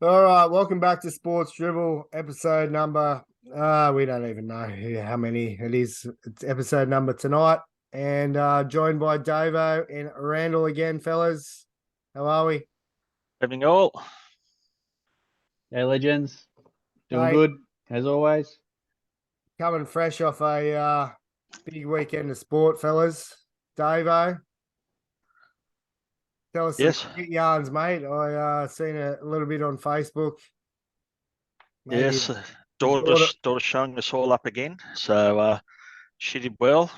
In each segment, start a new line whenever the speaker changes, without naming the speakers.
All right, welcome back to Sports Dribble, episode number. We don't even know how many it is. It's episode number tonight, and joined by Davo and Randall again, fellas. How are we?
Evening all.
Hey, legends. Doing
Hey,
good, as always.
coming fresh off a big weekend of sport, fellas. Davo, tell us some
Yes,
cricket yarns, mate. I seen a little bit on Facebook. Maybe
yes.
your daughter.
Daughter's showing us all up again. So she did well.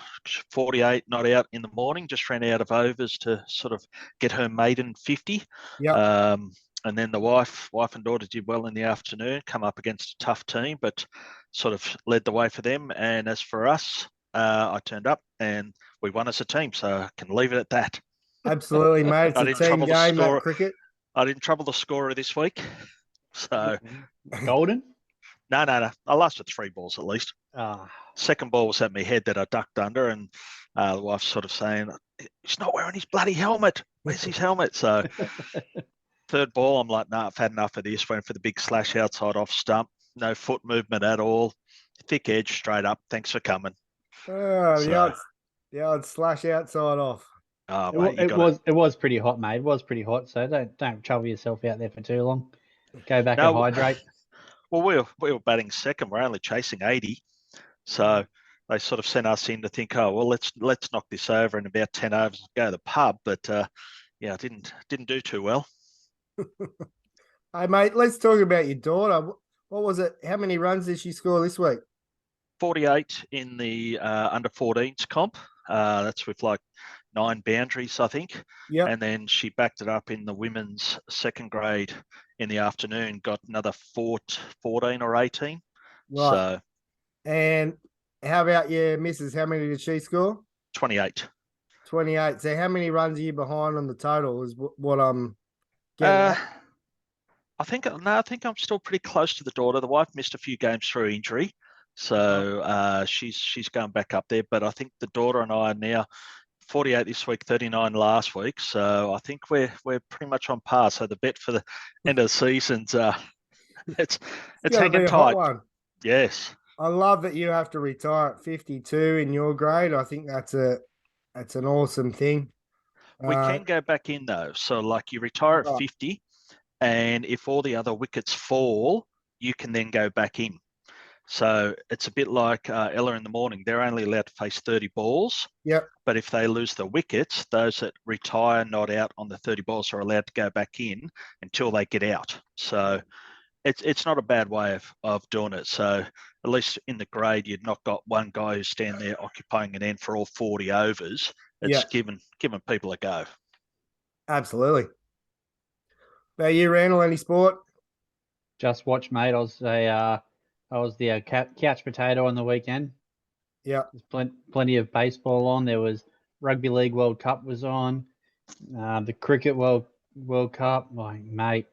48 not out in the morning. Just ran out of overs to sort of get her maiden 50.
Yep.
And then the wife and daughter did well in the afternoon. Come up against a tough team, but sort of led the way for them. And as for us, I turned up and we won as a team. So I can leave it at that.
Absolutely, mate. It's
I
a
didn't
team
trouble the
game, that
score.
cricket.
I didn't trouble the scorer this week. So
Golden?
no. I lasted 3 balls at least.
Ah,
Second ball was at my head that I ducked under, and the wife's sort of saying, "He's not wearing his bloody helmet. Where's his helmet?" So third ball, I'm like, "Nah, I've had enough of this." Went for the big slash outside off stump. No foot movement at all. Thick edge straight up. Thanks for coming.
Oh,
So,
the old slash outside off.
oh,
it,
mate, you
it
got
was it was pretty hot, mate. It was pretty hot, so don't trouble yourself out there for too long. Go back and
No,
hydrate.
well, we were batting second. We're only chasing 80. So they sort of sent us in to think, oh well, let's knock this over in about 10 overs and go to the pub. But yeah, I didn't do too well.
Hey, mate, let's talk about your daughter. What was it? How many runs did she score this week?
48 in the under 14s comp. That's with like 9 boundaries, I think.
Yep.
And then she backed it up in the women's second grade in the afternoon, got another 14 or 18.
Right.
So
And how about your missus? How many did she score?
28.
28. So how many runs are you behind on the total is what I'm getting at?
I think I'm still pretty close to the daughter. The wife missed a few games through injury, so she's going back up there. But I think the daughter and I are now 48 this week, 39 last week. So I think we're pretty much on par. So the bet for the end of the season's it's
Gotta
hanging
be a hot
tight.
one.
Yes.
I love that you have to retire at 52 in your grade. I think that's an awesome thing.
We can go back in though. So like you retire at
Right.
50, and if all the other wickets fall, you can then go back in. So it's a bit like Ella in the morning. They're only allowed to face 30 balls.
Yep.
But if they lose the wickets, those that retire not out on the 30 balls are allowed to go back in until they get out. So it's not a bad way of doing it. So at least in the grade, you've not got one guy who's standing there occupying an end for all 40 overs. It's giving people a go.
Absolutely. About you, Randall, any sport?
Just watch, mate. I was the couch potato on the weekend.
Yeah.
There's plenty of baseball on. There was Rugby League World Cup was on. The Cricket World Cup. My mate,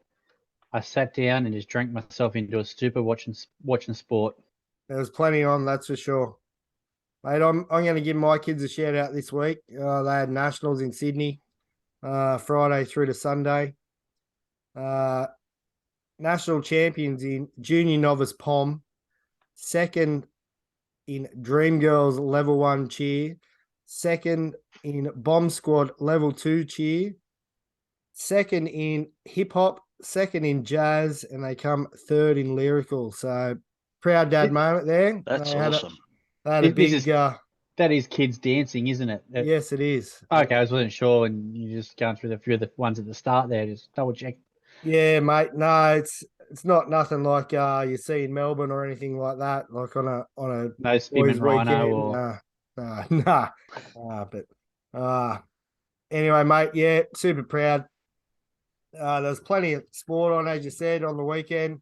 I sat down and just drank myself into a stupor watching sport.
There was plenty on, that's for sure. Mate, I'm going to give my kids a shout out this week. They had nationals in Sydney, Friday through to Sunday. National champions in junior novice pom, second in Dream Girls level 1 cheer, second in Bomb Squad level 2 cheer, second in hip hop, second in jazz, and they come third in lyrical. So proud dad moment there.
That's awesome.
They had a
This
big.
That is kids dancing, isn't it?
Yes, it is.
Okay, I wasn't sure, and you just going through a few of the ones at the start there. Just double check.
Yeah, mate. No, it's not nothing like you see in Melbourne or anything like that. Like on a
No
boys'
Spinning Rhino
weekend.
or
But anyway, mate. Yeah, super proud. There's plenty of sport on, as you said, on the weekend.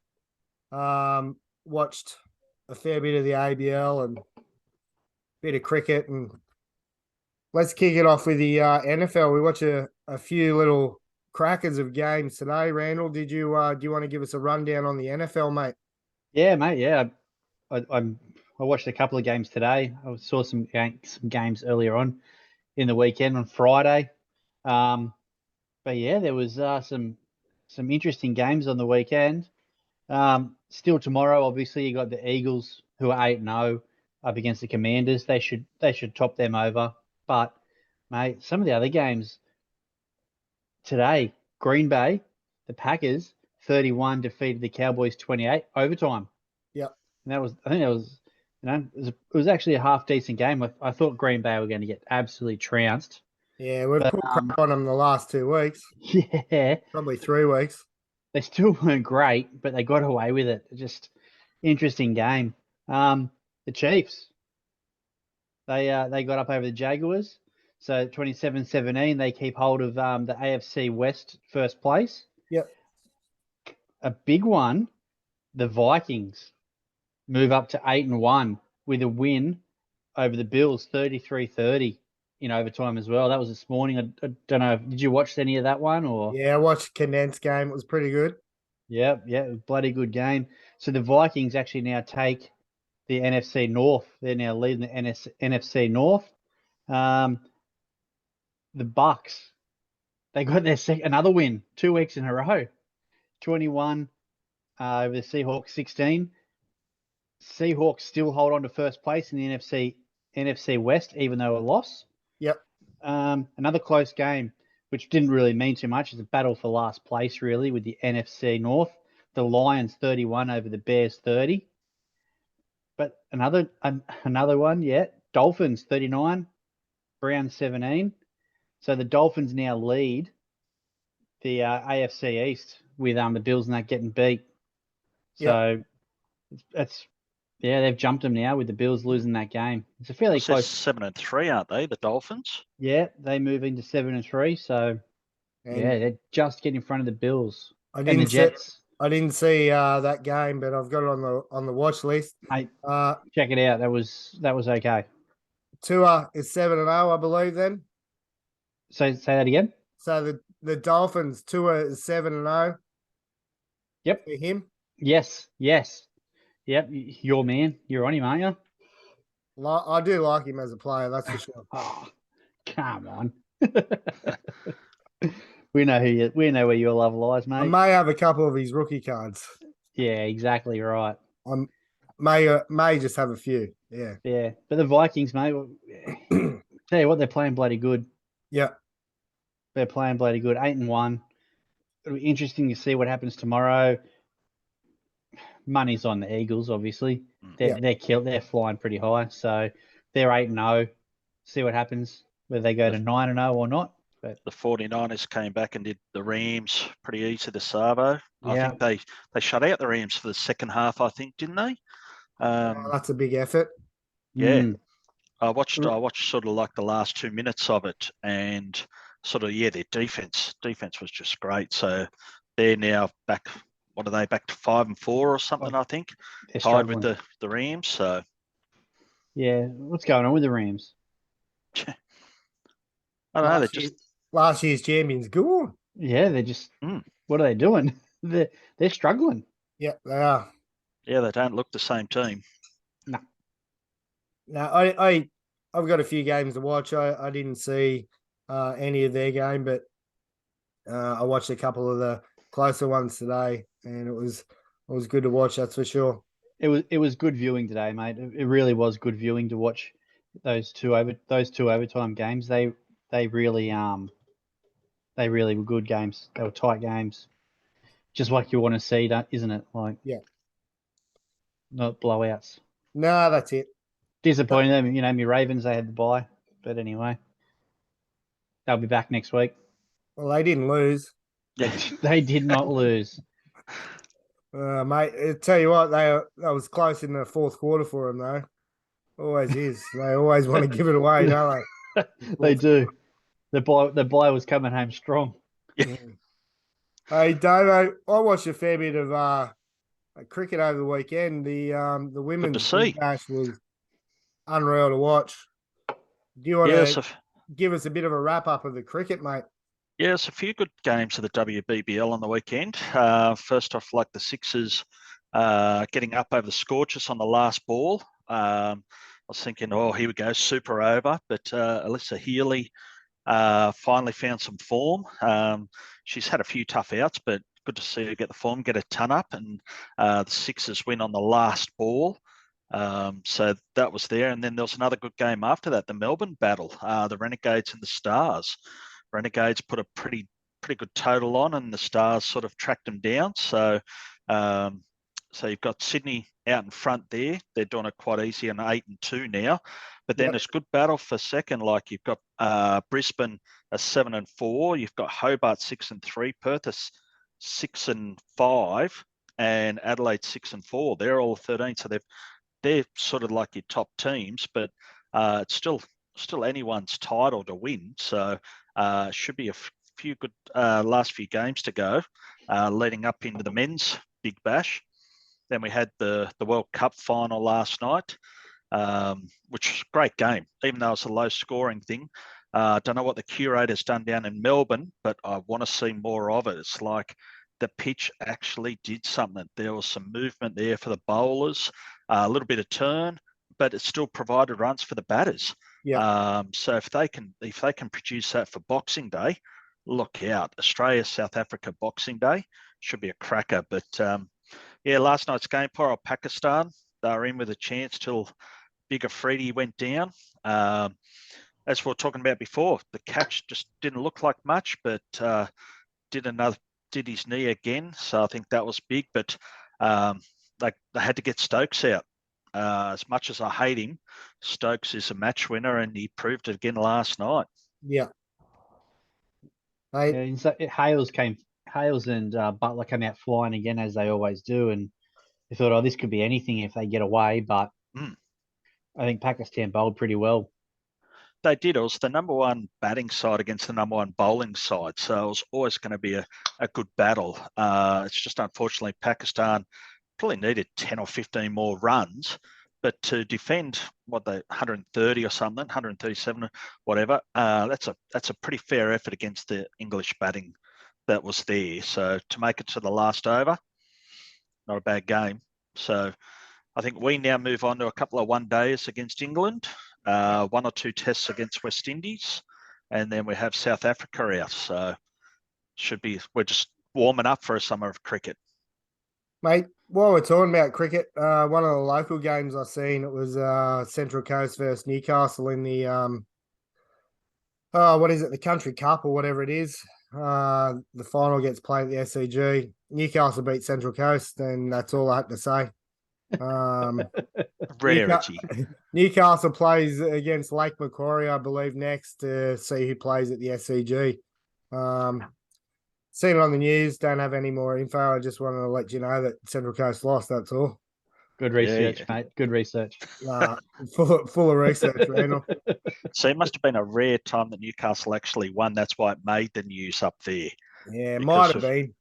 Watched a fair bit of the ABL and bit of cricket, and let's kick it off with the NFL. We watch a few little crackers of games today. Randall, do you want to give us a rundown on the NFL, mate?
Yeah, mate. Yeah, I watched a couple of games today. I saw some games earlier on in the weekend on Friday. But yeah, there was some some interesting games on the weekend. Still tomorrow, obviously, you got the Eagles who are 8-0 up against the Commanders. They should top them over. But mate, some of the other games today, Green Bay, the Packers 31 defeated the Cowboys 28 overtime.
Yep.
And I think that was it was actually a half decent game. I thought Green Bay were going to get absolutely trounced.
Yeah, we've put crap on them the last 2 weeks.
Yeah.
Probably 3 weeks.
They still weren't great, but they got away with it. Just interesting game. The Chiefs, they got up over the Jaguars. So 27-17, they keep hold of the AFC West first place.
Yep.
A big one, the Vikings move up to 8-1 with a win over the Bills 33-30 in overtime as well. That was this morning. I don't know. Did you watch any of that one or?
Yeah, I watched condensed game. It was pretty good.
Yeah, bloody good game. So the Vikings actually now take the NFC North. They're now leading the NFC North. The Bucks, they got their another win 2 weeks in a row. 21 over the Seahawks 16. Seahawks still hold on to first place in the NFC West, even though a loss.
Yep.
Another close game, which didn't really mean too much. It's a battle for last place, really, with the NFC North. The Lions 31 over the Bears 30. But another one, yeah. Dolphins 39, Browns 17. So the Dolphins now lead the AFC East with the Bills not getting beat. So they've jumped them now with the Bills losing that game. It's a fairly close.
7-3, aren't they? The Dolphins.
Yeah, they move into 7-3. So they're just getting in front of the Bills and the Jets.
I didn't see that game, but I've got it on the watch list.
Hey, check it out. That was okay.
Tua is 7-0, I believe. Then.
So say that again.
So the Dolphins, Tua is 7-0.
Yep.
For him.
Yes. Yep. Your man. You're on him, aren't you?
I do like him as a player. That's for sure.
Oh, come on. We know where your love lies, mate.
I may have a couple of his rookie cards.
Yeah, exactly right.
I may just have a few. Yeah.
Yeah, but the Vikings, mate. Tell you what, they're playing bloody good.
Yeah.
They're playing bloody good. 8-1. It'll be interesting to see what happens tomorrow. Money's on the Eagles, obviously. They're flying pretty high, so they're 8-0. See what happens, whether they go to 9-0 or not. But
the 49ers came back and did the Rams pretty easy to Savo. I think they shut out the Rams for the second half, I think, didn't they?
That's a big effort.
Yeah. I watched sort of like the last 2 minutes of it, and sort of their defense was just great. So they're now back. What are they, back to 5-4 or something? I think tied with the Rams. So
yeah, what's going on with the Rams?
I don't know. They're just
last year's champions. Go.
Yeah, they're just. What are they doing? They're struggling.
Yeah, they are.
Yeah, they don't look the same team.
No, I've got a few games to watch. I didn't see any of their game, but I watched a couple of the closer ones today, and it was good to watch. That's for sure.
It was good viewing today, mate. It really was good viewing to watch those two overtime games. They really were good games. They were tight games, just like you want to see, isn't it? Like not blowouts.
No, that's it.
Disappointing them, my Ravens. They had the bye, but anyway, they'll be back next week.
Well, they didn't lose.
Yeah,
they did not lose.
Mate, I tell you what, that was close in the fourth quarter for them, though. Always is. They always want to give it away, don't
they? They do. The bye was coming home strong.
Yeah.
Hey, Davo, I watched a fair bit of cricket over the weekend. The women's dash was unreal to watch. Do you want to give us a bit of a wrap up of the cricket, mate?
Yes, a few good games of the WBBL on the weekend. First off, like the Sixers getting up over the Scorchers on the last ball. I was thinking, here we go, super over. But Alyssa Healy finally found some form. She's had a few tough outs, but good to see her get the form, get a ton up, and the Sixers win on the last ball. So that was there. And then there was another good game after that, the Melbourne battle, the Renegades and the Stars. Renegades put a pretty good total on, and the Stars sort of tracked them down. So you've got Sydney out in front there. They're doing it quite easy, and 8-2 now. But then it's good battle for second. Like you've got Brisbane 7-4. You've got Hobart 6-3. Perth 6-5, and Adelaide 6-4. They're all 13. So they're sort of like your top teams, but it's still anyone's title to win. So should be a few good last few games to go, leading up into the men's Big Bash. Then we had the World Cup final last night, which was a great game, even though it's a low scoring thing. Don't know what the curator's done down in Melbourne, but I want to see more of it. It's like the pitch actually did something. There was some movement there for the bowlers, a little bit of turn, but it still provided runs for the batters.
Yeah.
So if they can produce that for Boxing Day, look out. Australia, South Africa Boxing Day should be a cracker. But last night's game, poor old Pakistan, they were in with a chance till Big Afridi went down. As we were talking about before, the catch just didn't look like much, but did his knee again. So I think that was big, but they had to get Stokes out. As much as I hate him, Stokes is a match winner, and he proved it again last night.
Yeah.
Hales and Butler came out flying again, as they always do, and they thought, this could be anything if they get away, but I think Pakistan bowled pretty well.
They did. It was the number one batting side against the number one bowling side, so it was always going to be a good battle. It's just unfortunately Pakistan probably needed 10 or 15 more runs, but to defend 130 or something, 137, whatever, that's a pretty fair effort against the English batting that was there. So to make it to the last over, not a bad game. So I think we now move on to a couple of one-days against England, 1 or 2 tests against West Indies, and then we have South Africa out. So we're just warming up for a summer of cricket.
Mate, while we're talking about cricket, one of the local games I seen, it was Central Coast versus Newcastle in the what is it, the Country Cup or whatever it is. The final gets played at the SCG. Newcastle beat Central Coast, and that's all I had to say.
Rarity.
Newcastle plays against Lake Macquarie, I believe, next to see who plays at the SCG. Seen it on the news, don't have any more info. I just wanted to let you know that Central Coast lost, that's all.
Good research, mate. Good research.
Full of research, Randall.
So it must have been a rare time that Newcastle actually won. That's why it made the news up there.
Yeah, might have been.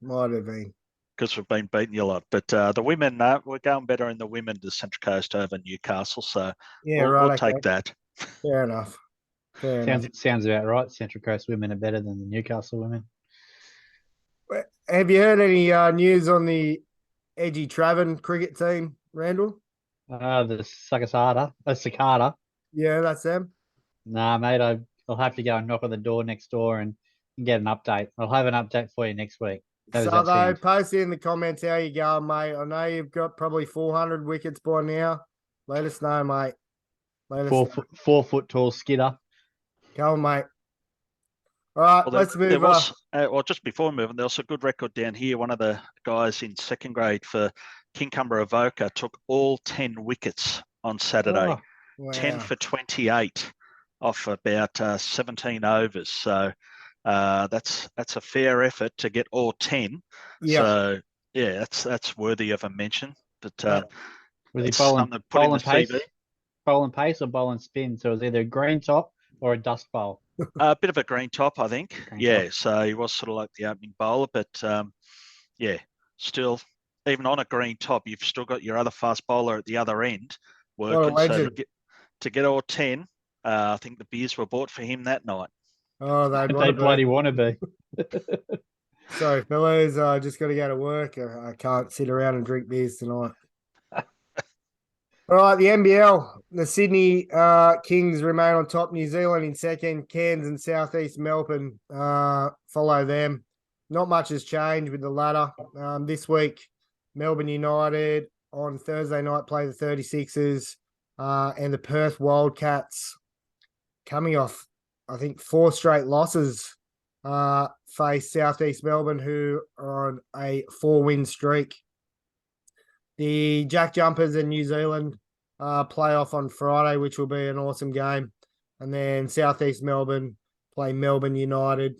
Because we've been beating you a lot. But the women, we're going better in the women to Central Coast over Newcastle. So we'll take that.
Fair enough.
Sounds about right. Central Coast women are better than the Newcastle women.
Have you heard any news on the Edgy Travan cricket team, Randall?
The Cicada.
Yeah, that's them.
Nah, mate, I'll have to go and knock on the door next door and get an update. I'll have an update for you next week.
So post in the comments how you going, mate. I know you've got probably 400 wickets by now. Let us know, mate.
4 foot tall skidder.
Go on, mate. All right, let's move on.
Just before moving, there was a good record down here. One of the guys in second grade for Kincumber Avoca took all 10 wickets on Saturday.
Oh, wow.
10 for 28 off about 17 overs. So that's a fair effort to get all 10.
Yeah.
So yeah, that's worthy of a mention. But
was he bowling pace or bowling spin? So it was either a green top or a dust bowl.
A bit of a green top, I think. So he was sort of like the opening bowler, but still, even on a green top, you've still got your other fast bowler at the other end working. So to get all 10, I think the beers were bought for him that night.
Oh, they
bloody want to be.
Sorry, fellas, I just got to go to work. I can't sit around and drink beers tonight. All right, the NBL, the Sydney Kings remain on top. New Zealand in second. Cairns and Southeast Melbourne follow them. not much has changed with the ladder. This week, Melbourne United on Thursday night play the 36ers, and the Perth Wildcats coming off, I think, 4 straight losses, face Southeast Melbourne, who are on a 4-win streak. The Jack Jumpers in New Zealand play off on Friday, which will be an awesome game. And then Southeast Melbourne play Melbourne United.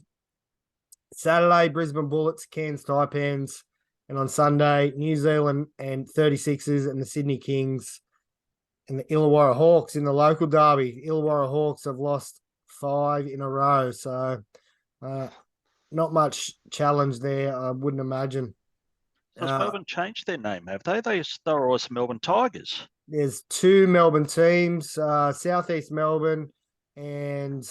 Saturday, Brisbane Bullets, Cairns Taipans. And on Sunday, New Zealand and 36ers and the Sydney Kings and the Illawarra Hawks in the local derby. Illawarra Hawks have lost 5 in a row. So not much challenge there, I wouldn't imagine.
Has Melbourne changed their name, have they? They were always Melbourne Tigers.
There's 2 Melbourne teams, Southeast Melbourne and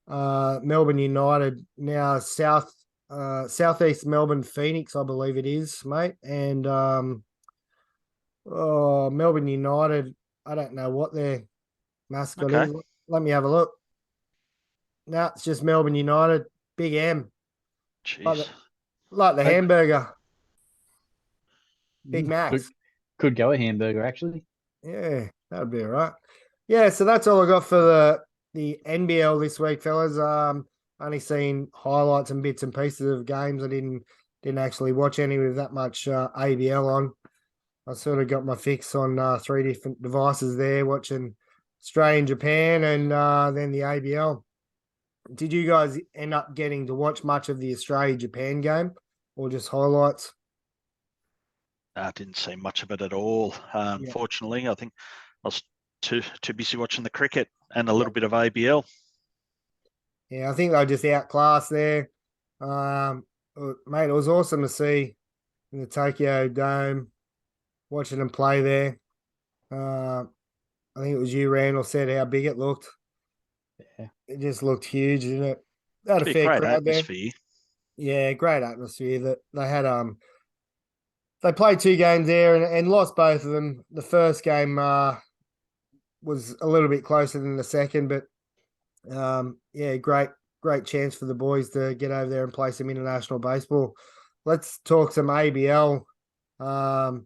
Melbourne United. Now Southeast Melbourne Phoenix, I believe it is, mate. And Melbourne United, I don't know what their mascot is. Let me have a look. No, it's just Melbourne United. Big M.
Jeez.
Like the hamburger. Big Macs.
Could go a hamburger, actually.
Yeah, that would be all right. Yeah, so that's all I got for the NBL this week, fellas. Only seen highlights and bits and pieces of games. I didn't actually watch any with that much ABL on. I sort of got my fix on 3 different devices there, watching Australia and Japan and then the ABL. Did you guys end up getting to watch much of the Australia-Japan game or just highlights?
I didn't see much of it at all. Unfortunately, I think I was too busy watching the cricket and a little bit of ABL.
Yeah, I think they were just outclassed there. Mate, it was awesome to see in the Tokyo Dome, watching them play there. I think it was you, Randall, said how big it looked.
Yeah.
It just looked huge, didn't it? They had a fair
Great
crowd
atmosphere.
there. Yeah, great atmosphere. That they had they played 2 games there and lost both of them. The first game was a little bit closer than the second, but yeah, great chance for the boys to get over there and play some international baseball. Let's talk some ABL. Now,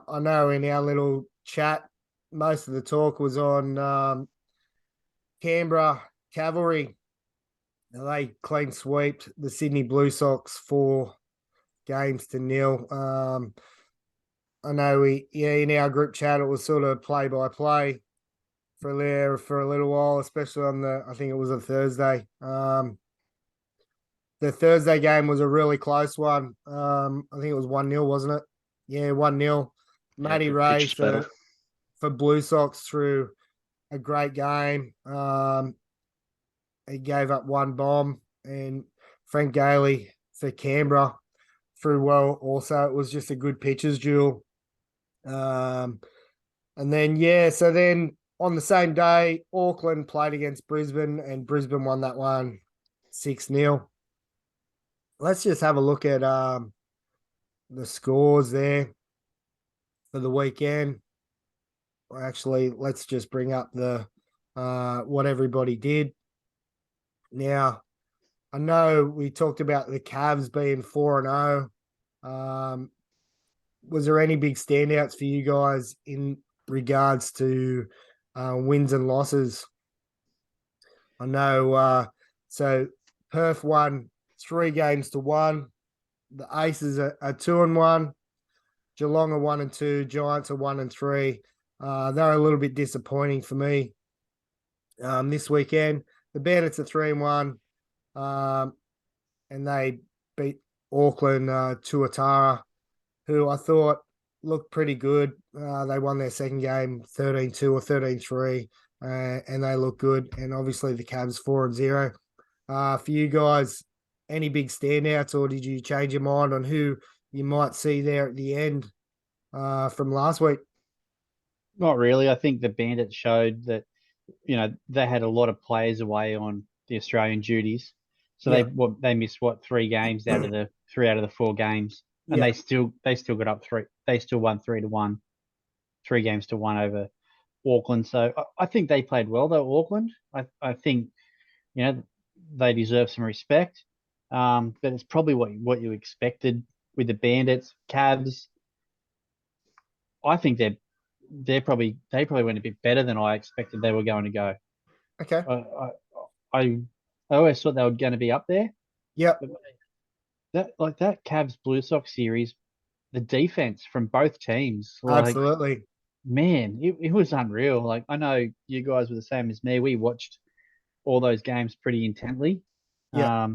I know in our little chat, most of the talk was on Canberra Cavalry. Now, they clean sweeped the Sydney Blue Sox 4 games to 0. I know in our group chat, it was sort of play by play for a little while, especially on I think it was a Thursday. The Thursday game was a really close one. I think it was 1-0, wasn't it? Yeah, 1-0. Matty Ray for Blue Sox threw a great game. He gave up 1 bomb, and Frank Gailey for Canberra threw well also. It was just a good pitcher's duel. And then, so then on the same day, Auckland played against Brisbane, and Brisbane won that one 6-0. Let's just have a look at the scores there for the weekend. Actually, let's just bring up the what everybody did. Now, I know we talked about the Cavs being 4-0. Was there any big standouts for you guys in regards to wins and losses? I know. So Perth won 3 games to 1. The Aces are 2-1. Geelong are 1-2. Giants are 1-3. They're a little bit disappointing for me this weekend. The Bandits are 3-1, and they beat Auckland Tuatara, who I thought looked pretty good. They won their second game 13-2 or 13-3, and they look good. And obviously the Cavs 4-0. For you guys, any big standouts, or did you change your mind on who you might see there at the end from last week?
Not really. I think the Bandits showed that, they had a lot of players away on the Australian duties. So they missed 3 games out of the 4 games. And they still got up 3. They still won 3-1, 3 games to 1 over Auckland. So I think they played well though, Auckland. I think, they deserve some respect. But it's probably what you expected with the Bandits, Cavs. I think they probably went a bit better than I expected they were going to go.
Okay.
I always thought they were going to be up there.
Yep.
But that Cavs Blue Sox series, the defense from both teams, like,
Absolutely.
man, it was unreal. Like, I know you guys were the same as me. We watched all those games pretty intently.
Yeah.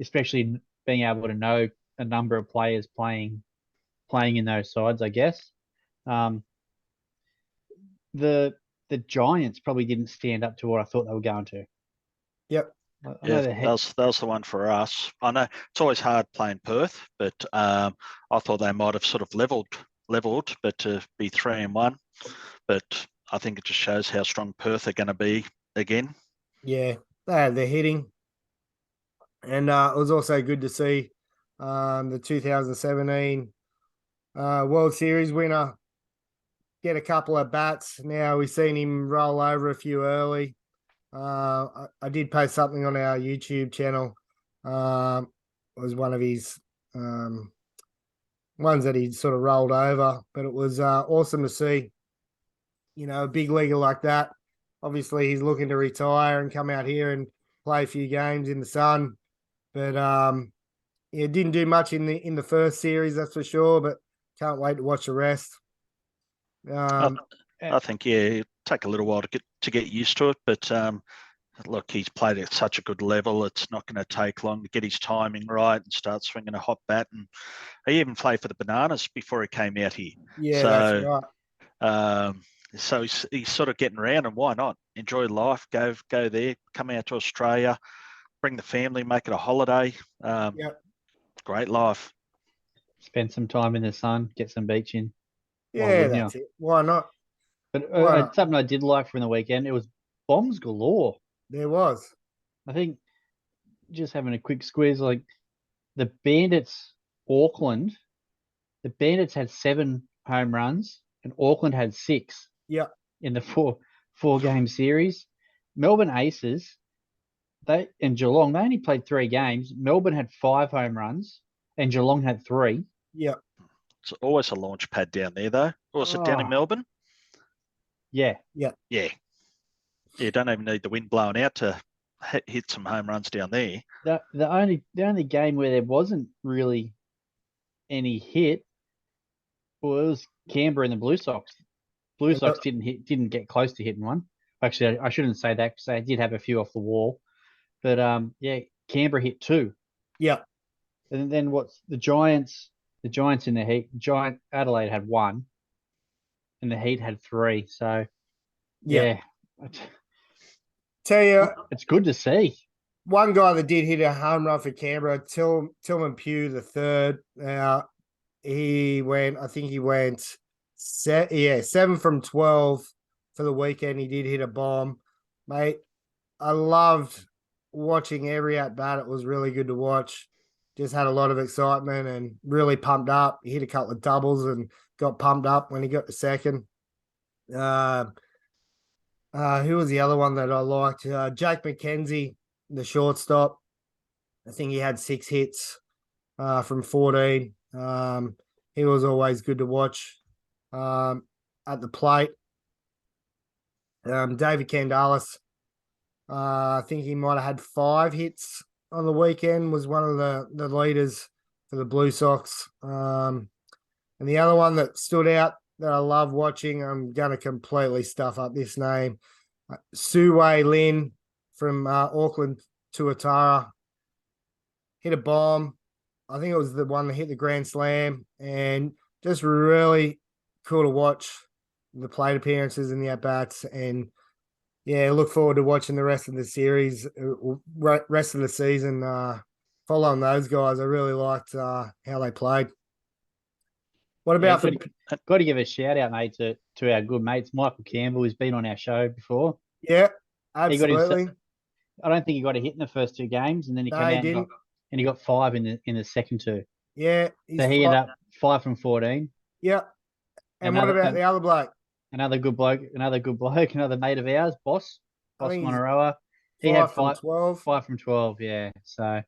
Especially being able to know a number of players playing in those sides, I guess. Um, the Giants probably didn't stand up to what I thought they were going to.
Yep.
I
Yeah,
know
that was the one for us. I know it's always hard playing Perth, but I thought they might have sort of leveled, but to be 3-1. But I think it just shows how strong Perth are going to be again.
Yeah, they're hitting. And it was also good to see the 2017 World Series winner get a couple of bats. Now we've seen him roll over a few early. I did post something on our YouTube channel. It was one of his ones that he sort of rolled over, but it was awesome to see. You know, a big leaguer like that. Obviously, he's looking to retire and come out here and play a few games in the sun. But yeah, didn't do much in the first series, that's for sure. But can't wait to watch the rest.
I think it'll take a little while to get used to it, but look, he's played at such a good level. It's not going to take long to get his timing right and start swinging a hot bat. And he even played for the Bananas before he came out here.
Yeah,
so,
that's right.
So he's sort of getting around, and why not enjoy life? Go there, come out to Australia, bring the family, make it a holiday. Great life.
Spend some time in the sun, get some beach in.
Yeah, that's it. Why not?
But something I did like from the weekend, it was bombs galore.
There was.
I think just having a quick squeeze, like the Bandits, Auckland, the Bandits had 7 home runs and Auckland had 6.
Yeah.
In the four game series. Melbourne Aces, and Geelong, they only played 3 games. Melbourne had 5 home runs and Geelong had 3.
Yeah.
It's always a launch pad down there, though. Or is it down in Melbourne?
Yeah.
Yeah. You don't even need the wind blowing out to hit some home runs down there.
The only game where there wasn't really any hit was Canberra and the Blue Sox. Blue Sox didn't get close to hitting one. Actually, I shouldn't say that because they did have a few off the wall. But yeah, Canberra hit 2.
Yeah.
And then what's the Giants? The Giants in the Heat. Adelaide had 1, and the Heat had 3. So yeah.
Tell you,
it's good to see.
One guy that did hit a home run for Canberra, Tillman Pugh the third. He went 7 from 12 for the weekend. He did hit a bomb, mate. I loved watching every at bat. It was really good to watch. Just had a lot of excitement and really pumped up. He hit a couple of doubles and got pumped up when he got to second. Who was the other one that I liked? Jake McKenzie, the shortstop. I think he had 6 hits from 14. He was always good to watch at the plate. David Candalis, I think he might have had 5 hits on the weekend, was one of the leaders for the Blue Sox. And the other one that stood out that I love watching, I'm going to completely stuff up this name, Suwei Lin from Auckland Tuatara, hit a bomb. I think it was the one that hit the grand slam, and just really cool to watch the plate appearances and the at-bats. And yeah, look forward to watching the rest of the series, rest of the season, following those guys. I really liked how they played. What about
got to give a shout out, mate, to our good mates, Michael Campbell, who's been on our show before.
Yeah, absolutely.
I don't think he got a hit in the first 2 games, and then he came out and he got 5 in the second 2.
Yeah,
so he ended up 5 from 14.
Yeah. And what about the other bloke?
Another good bloke, another mate of ours, Boss Monteroa. He had 5 from 12. Yeah. So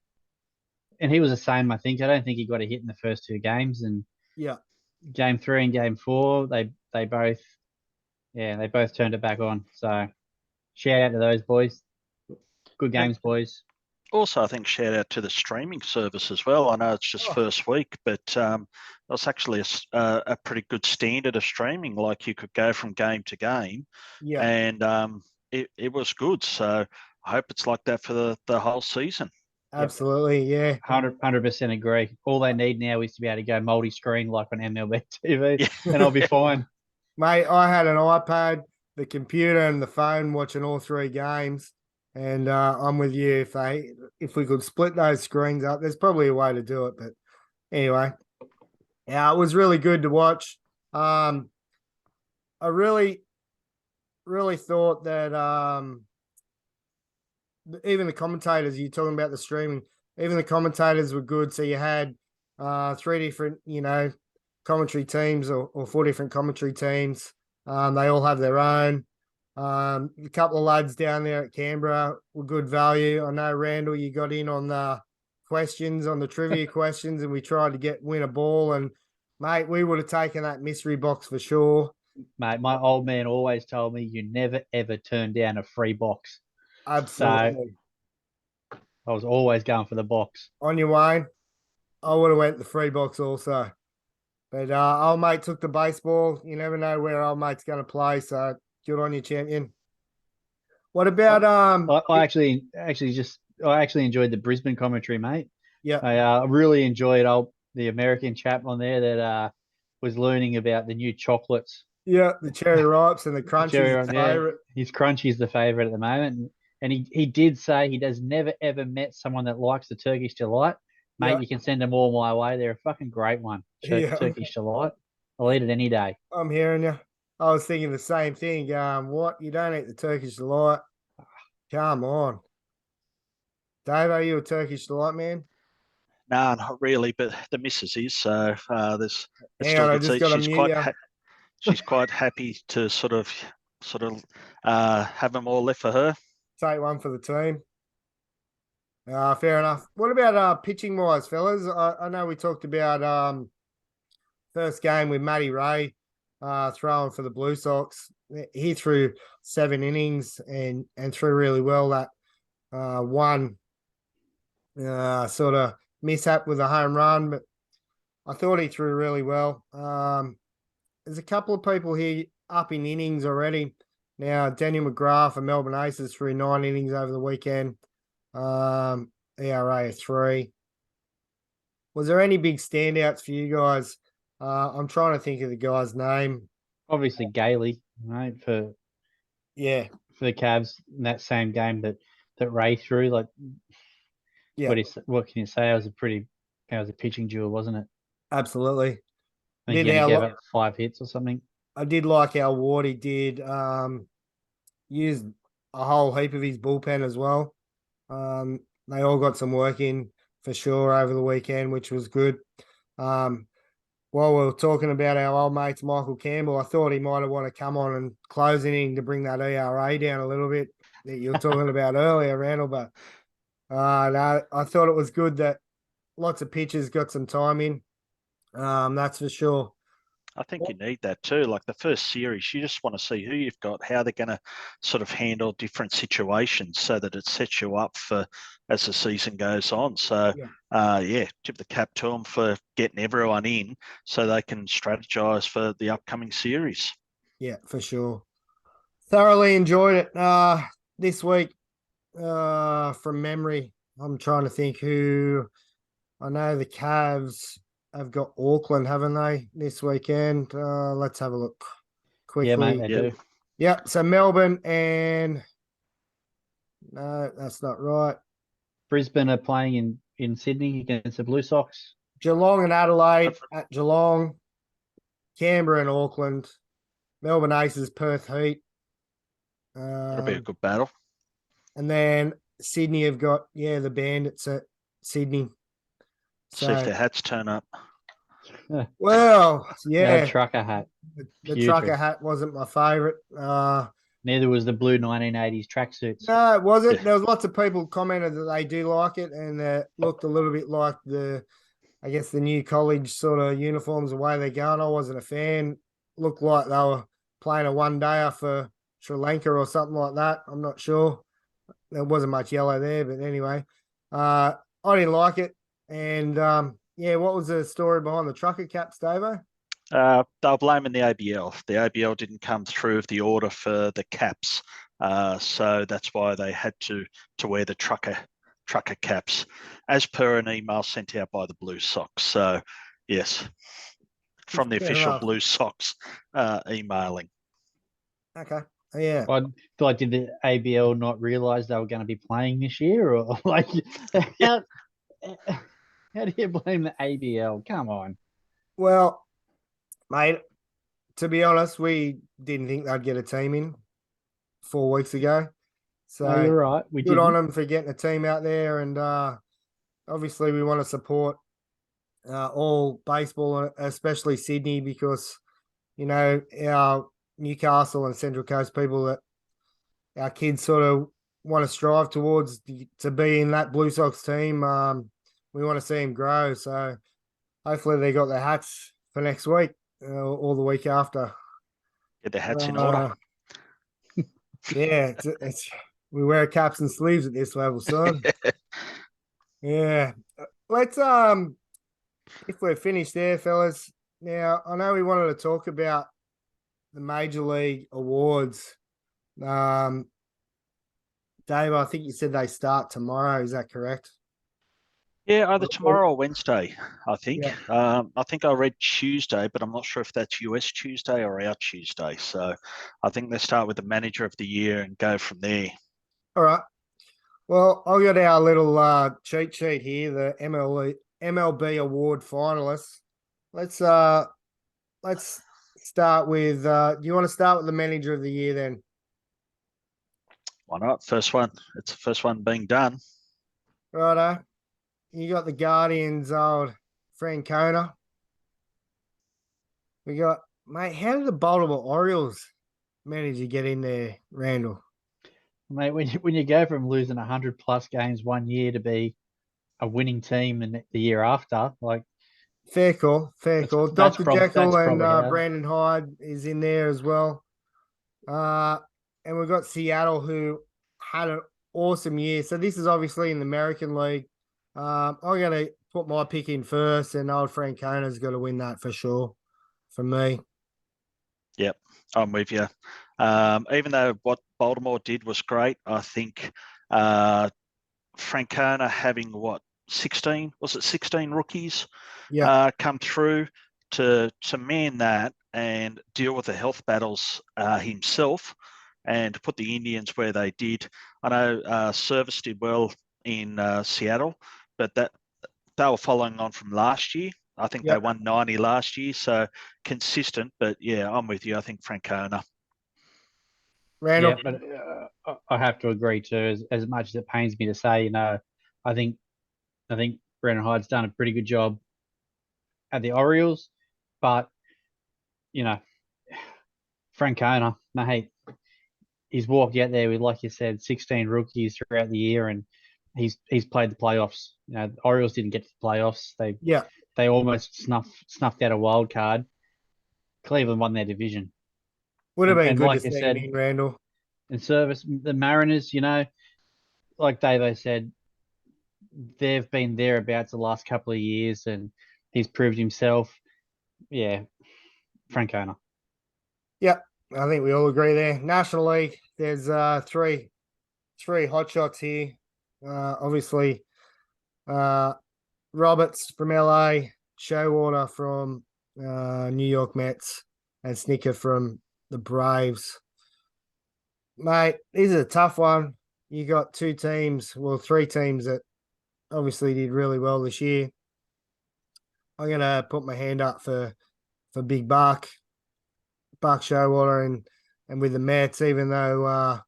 he was the same. I think. I don't think he got a hit in the first 2 games, and
Yeah,
game 3 and game 4, they both turned it back on. So shout out to those boys. Good games, boys.
Also, I think shout out to the streaming service as well. I know it's just first week, but that's actually a pretty good standard of streaming. Like you could go from game to game,
yeah,
and it was good. So I hope it's like that for the whole season.
absolutely. Yeah,
100% agree. All they need now is to be able to go multi-screen like on MLB TV,
Yeah.
and I'll be fine.
mate. I had an iPad, the computer, and the phone watching all 3 games. And I'm with you. If we could split those screens up, there's probably a way to do it. But anyway, yeah, it was really good to watch. I really, really thought that even the commentators, you're talking about the streaming, even the commentators were good. So you had 3 different, commentary teams or 4 different commentary teams. They all have their own. A couple of lads down there at Canberra were good value. I know, Randall, you got in on the questions, on the trivia questions, and we tried to win a ball. And, mate, we would have taken that mystery box for sure.
Mate, my old man always told me you never, ever turn down a free box.
Absolutely.
So I was always going for the box.
On your Wayne, I would have went the free box also. But old mate took the baseball. You never know where old mate's going to play, so good on you, champion. What about
I actually enjoyed the Brisbane commentary, mate.
Yeah,
I really enjoyed the American chap on there that was learning about the new chocolates.
yeah, the cherry ripes and the crunchies. Favorite.
His crunchy is the favorite at the moment, and he did say he does never ever met someone that likes the Turkish delight. Mate,
Yeah.
You can send them all my way. They're a fucking great one.
Yeah.
Turkish delight. I'll eat it any day.
I'm hearing you. I was thinking the same thing. What? You don't eat the Turkish delight? Come on. Dave, are you a Turkish delight man?
No, not really, but the missus is. So there's
Hang
still
on, I
good
just
seats.
got to
She's
mute
quite
you.
she's quite happy to sort of have them all left for her.
Take one for the team. Fair enough. What about pitching wise, fellas? I know we talked about first game with Matty Ray throwing for the Blue Sox. He threw 7 innings and threw really well. That one sort of mishap with a home run, but I thought he threw really well. There's a couple of people here up in innings already. Now, Daniel McGrath and Melbourne Aces threw 9 innings over the weekend. ERA of 3. Was there any big standouts for you guys? I'm trying to think of the guy's name.
Obviously, Gailey, right, for
Yeah,
the Cavs in that same game that Ray threw. Like,
yeah,
what can you say? It was a pitching duel, wasn't it?
absolutely.
I think he only gave up 5 hits or something.
I did like how Wardy did use a whole heap of his bullpen as well. They all got some work in for sure over the weekend, which was good. While we were talking about our old mates, Michael Campbell, I thought he might have want to come on and close inning to bring that ERA down a little bit that you were talking about earlier, Randall. But no, I thought it was good that lots of pitchers got some time in. That's for sure.
I think you need that too. Like the first series, you just want to see who you've got, how they're going to sort of handle different situations so that it sets you up for as the season goes on. So, tip the cap to them for getting everyone in so they can strategize for the upcoming series.
Yeah, for sure. Thoroughly enjoyed it this week from memory. I'm trying to think who. I know the Cavs have got Auckland, haven't they, this weekend? Let's have a look quickly.
Yeah, mate, they do.
Yep. So Melbourne and no, that's not right.
Brisbane are playing in Sydney against the Blue Sox.
Geelong and Adelaide at Geelong. Canberra and Auckland. Melbourne Aces, Perth Heat.
That'll be a good battle.
And then Sydney have got, the Bandits at Sydney.
So, see if their hats turn up.
Well, yeah.
The trucker hat.
The trucker hat wasn't my favourite.
Neither was the blue 1980s tracksuits.
No, it wasn't.
Yeah.
There was lots of people commented that they do like it, and it looked a little bit like I guess the new college sort of uniforms, the way they're going. I wasn't a fan. Looked like they were playing a one-dayer for Sri Lanka or something like that. I'm not sure. There wasn't much yellow there, but anyway, I didn't like it. And yeah, what was the story behind the trucker caps, Davo?
They were blaming the ABL. The ABL didn't come through with the order for the caps, so that's why they had to wear the trucker caps, as per an email sent out by the Blue Sox. So, yes, from the
Fair
official
enough.
Blue Sox emailing.
Okay. Yeah.
I feel like, did the ABL not realise they were going to be playing this year, or like how do you blame the ABL? Come on.
Well, mate, to be honest, we didn't think they'd get a team in 4 weeks ago. So
No, you're right. We
good on
didn't.
them for getting a team out there. And obviously, we want to support all baseball, especially Sydney, because, you know, our Newcastle and Central Coast people that our kids sort of want to strive towards to be in that Blue Sox team. We want to see them grow. So hopefully they got their hats for next week or the week after.
Get their hats in order.
Yeah, it's we wear caps and sleeves at this level, son. Yeah. Let's if we're finished there, fellas. Now I know we wanted to talk about the Major League awards. Dave, I think you said they start tomorrow. Is that correct?
Yeah, either tomorrow or Wednesday, I think.
Yeah.
I think I read Tuesday, but I'm not sure if that's US Tuesday or our Tuesday. So I think they start with the manager of the year and go from there.
All right. Well, I've got our little cheat sheet here, the MLB award finalists. Let's start with do you want to start with the manager of the year then?
Why not? First one. It's the first one being done.
Righto. You got the Guardians' old Francona. We got, mate, how did the Baltimore Orioles manage to get in there, Randall?
Mate, when you go from losing 100+ games one year to be a winning team in the year after, like,
Fair call, fair call.
that's
Dr. Jekyll and
probably how.
Brandon Hyde is in there as well. And we've got Seattle, who had an awesome year. So this is obviously in the American League. I'm going to put my pick in first, and old Francona's got to win that for sure for me.
Yep, I'm with you. Even though what Baltimore did was great, I think Francona having 16 rookies come through to man that and deal with the health battles himself and put the Indians where they did. I know Service did well in Seattle, but that they were following on from last year. I think they won 90 last year, so consistent. But yeah, I'm with you. I think Francona.
Randall.
Yeah, but I have to agree too. As much as it pains me to say, I think Brandon Hyde's done a pretty good job at the Orioles, but Francona, mate, he's walked out there with, like you said, 16 rookies throughout the year, and he's played the playoffs. The Orioles didn't get to the playoffs. They almost snuffed out a wild card. Cleveland won their division.
Would have been
and
good
like
to
you
see
said,
him in, Randall.
in Service, the Mariners, like Davo said, they've been thereabouts the last couple of years, and he's proved himself. Yeah, Francona.
Yep, I think we all agree there. National League, there's three hot shots here. Obviously, Roberts from LA, Showalter from New York Mets, and Snicker from the Braves. Mate, this is a tough one. You got three teams that obviously did really well this year. I'm gonna put my hand up for Big Buck Showalter, and with the Mets, even though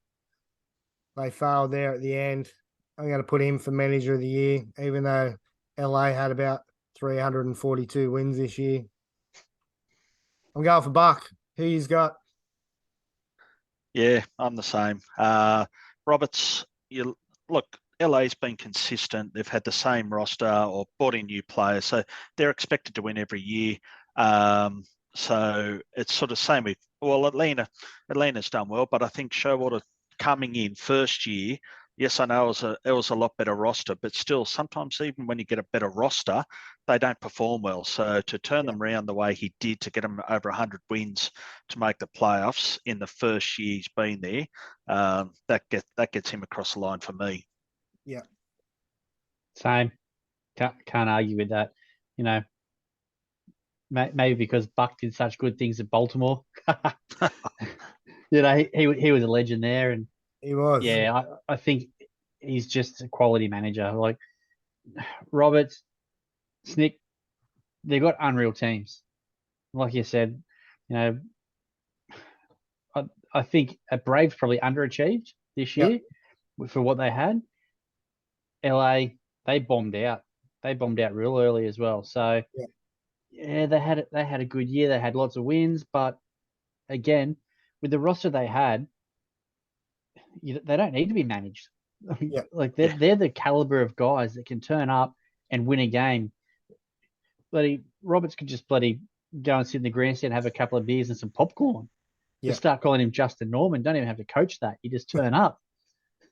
they failed there at the end, I'm going to put him for manager of the year, even though LA had about 342 wins this year. I'm going for Buck. Who you's got?
Yeah, I'm the same. Roberts, you look, LA's been consistent. They've had the same roster or brought in new players, so they're expected to win every year. So it's sort of same with Atlanta's done well, but I think Showalter coming in first year. Yes, I know it was a lot better roster, but still, sometimes even when you get a better roster, they don't perform well. So to turn them around the way he did, to get them over 100 wins to make the playoffs in the first year he's been there, that gets him across the line for me.
Yeah.
Same. Can't argue with that. You know, maybe because Buck did such good things at Baltimore. You know, he was a legend there, and
He was.
yeah, I think he's just a quality manager. Like Roberts, Snick, they've got unreal teams. Like you said, you know, I think Braves probably underachieved this year for what they had. LA, they bombed out. They bombed out real early as well. So yeah, they had a good year. They had lots of wins, but again, with the roster they had, they don't need to be managed. Like they're the caliber of guys that can turn up and win a game. Bloody Roberts could just bloody go and sit in the grandstand, have a couple of beers and some popcorn. Just start calling him Justin Norman. Don't even have to coach that. You just turn up.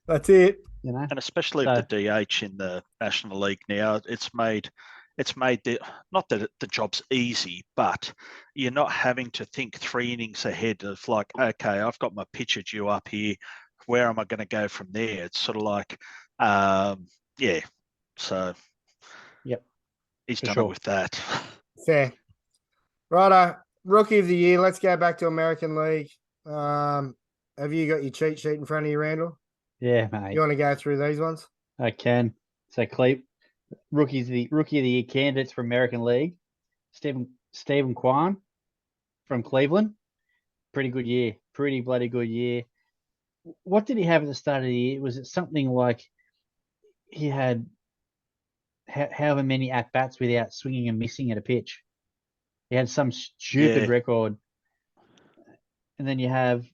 That's it.
You know,
and especially with the DH in the National League now, it's made not that the job's easy, but you're not having to think 3 innings ahead of like, okay, I've got my pitcher due up here. Where am I going to go from there? It's sort of like, So, he's done it with that.
Fair. Righto. Rookie of the year. Let's go back to American League. Have you got your cheat sheet in front of you, Randall?
Yeah, mate.
You want to go through these ones?
I can. So, rookie of the year candidates for American League. Stephen Kwan from Cleveland. Pretty good year. Pretty bloody good year. What did he have at the start of the year? Was it something like he had however many at-bats without swinging and missing at a pitch? He had some stupid record. And then you have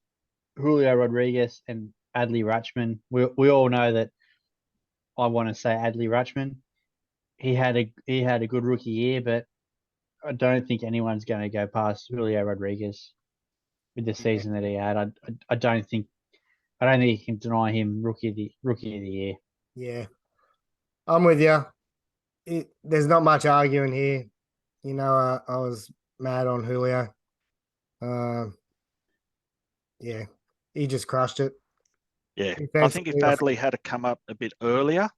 Julio Rodriguez and Adley Rutschman. We all know that I want to say Adley Rutschman. He had a good rookie year, but I don't think anyone's going to go past Julio Rodriguez with the season that he had. I don't think you can deny him rookie of the year.
Yeah, I'm with you. There's not much arguing here. You know, I was mad on Julio. Yeah, he just crushed it.
Yeah, I think if Adley had to come up a bit earlier,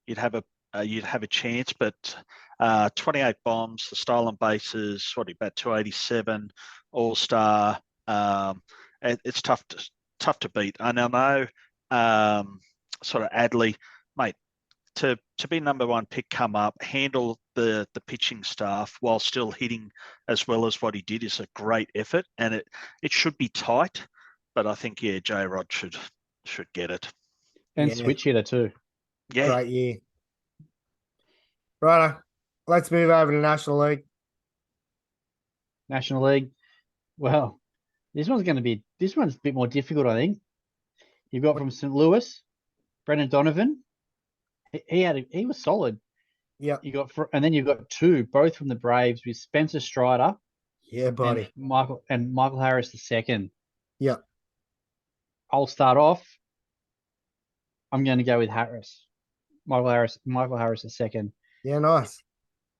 you'd have a chance. But 28 bombs, the stolen bases, about 287, All-Star. It's tough to beat. And I know sort of Adley, mate, to be number 1 pick, come up, handle the pitching staff while still hitting as well as what he did is a great effort, and it should be tight. But I think J-Rod should get it.
And switch hitter too.
Yeah.
Great year. Right, let's move over to National League.
National League. Well, this one's a bit more difficult, I think. You've got from St. Louis, Brendan Donovan. He was solid.
Yeah.
And then you've got 2, both from the Braves, with Spencer Strider.
Yeah, buddy.
And Michael Harris II.
Yeah.
I'll start off. I'm going to go with Harris. Michael Harris II.
Yeah, nice.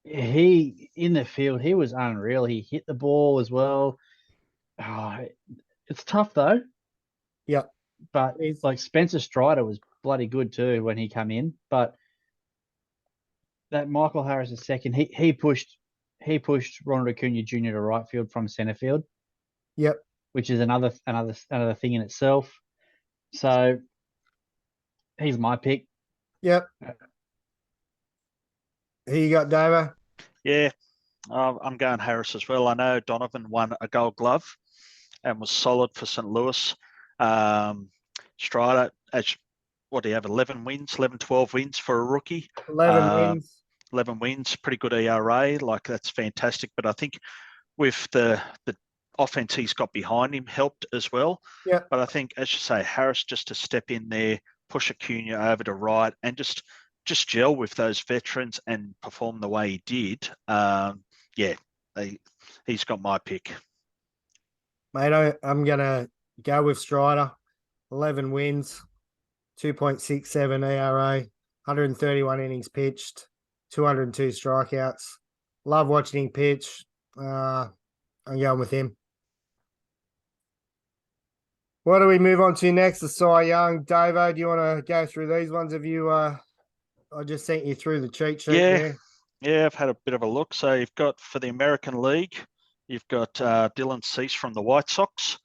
He in the field, he was unreal. He hit the ball as well. Oh, it's tough though.
Yeah.
But like Spencer Strider was bloody good too when he came in. But that Michael Harris II, he pushed Ronald Acuna Jr. to right field from center field.
Yep.
Which is another thing in itself. So he's my pick.
Yep. Who you got, Davo?
Yeah, I'm going Harris as well. I know Donovan won a Gold Glove and was solid for St. Louis. Strider, what do you have, 11 wins, 11, 12 wins for a rookie?
11 wins.
11 wins, pretty good ERA. Like, that's fantastic. But I think with the offense he's got behind him helped as well.
Yeah.
But I think, as you say, Harris just to step in there, push Acuna over to right, and just gel with those veterans and perform the way he did. He's got my pick.
Mate, I'm going to go with Strider. 11 wins, 2.67 ERA, 131 innings pitched, 202 strikeouts. Love watching him pitch. I'm going with him. What do we move on to next? The Cy Young. Davo, do you want to go through these ones? Have you, I just sent you through the cheat sheet there.
Yeah, I've had a bit of a look. So you've got, for the American League, you've got Dylan Cease from the White Sox.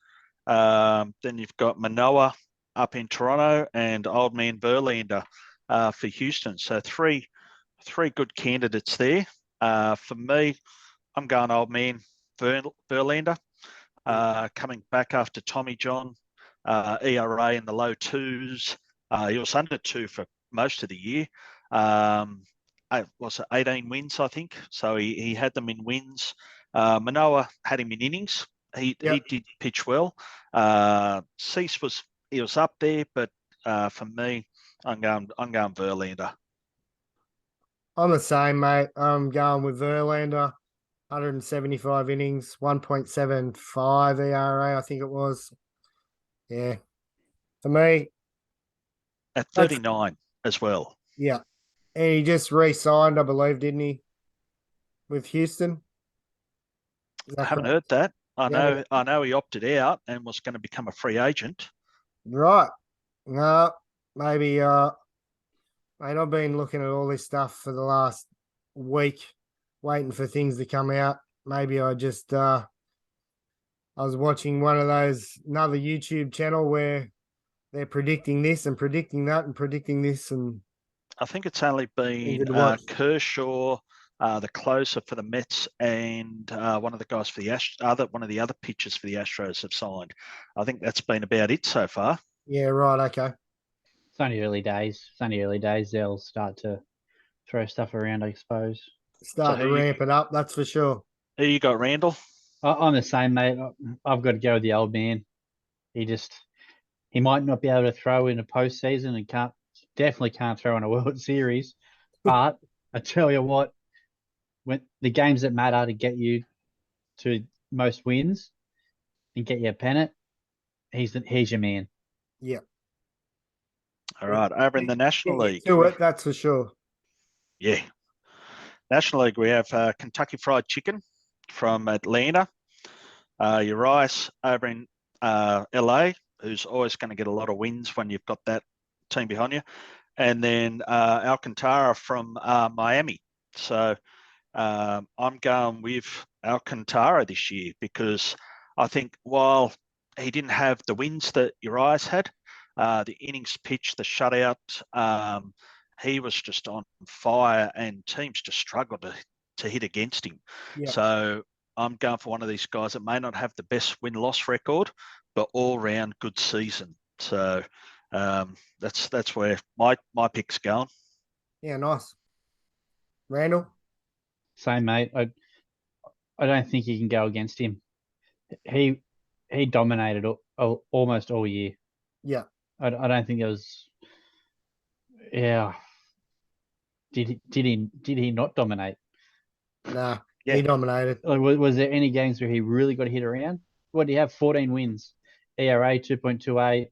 Then you've got Manoa up in Toronto and Old Man Verlander for Houston. So three good candidates there. For me, I'm going Old Man Verlander. Coming back after Tommy John, ERA in the low twos. He was under 2 for most of the year. Was it 18 wins, I think? So he had them in wins. Manoa had him in innings. He did pitch well. Cease was up there, but for me, I'm going Verlander.
I'm the same, mate. I'm going with Verlander. 175 innings, 1.75 ERA, I think it was. Yeah. For me.
At 39 as well.
Yeah. And he just re-signed, I believe, didn't he? With Houston.
I haven't heard that. I know he opted out and was going to become a free agent.
Right. No, maybe mate, I've been looking at all this stuff for the last week, waiting for things to come out. Maybe I just I was watching one of those, another YouTube channel where they're predicting this and predicting that and predicting this, and
I think it's only been Kershaw, the closer for the Mets, and one of the guys for the one of the other pitchers for the Astros have signed. I think that's been about it so far.
Yeah, right. Okay.
It's only early days. They'll start to throw stuff around, I suppose.
Start to ramp it up, that's for sure.
Who you got, Randall?
I'm the same, mate. I've got to go with the old man. He might not be able to throw in a postseason and definitely can't throw in a World Series. But I tell you what, when the games that matter to get you to most wins and get you a pennant, he's your man.
Yeah.
All right, over in the National League.
Do it, that's for sure.
Yeah. National League, we have Kentucky Fried Chicken from Atlanta. Urias over in LA, who's always going to get a lot of wins when you've got that team behind you. And then Alcantara from Miami. So I'm going with Alcantara this year because I think while he didn't have the wins that Urias had, the innings pitched, the shutout, he was just on fire and teams just struggled to hit against him. Yeah. So I'm going for one of these guys that may not have the best win-loss record, but all-round good season. So that's where my pick's going.
Yeah, nice. Randall?
Same, mate. I don't think you can go against him. He dominated almost all year.
Yeah.
I don't think there was. Yeah. Did he not dominate?
Nah, yeah. He dominated.
Was there any games where he really got hit around? What did he have? 14 wins, ERA 2.28,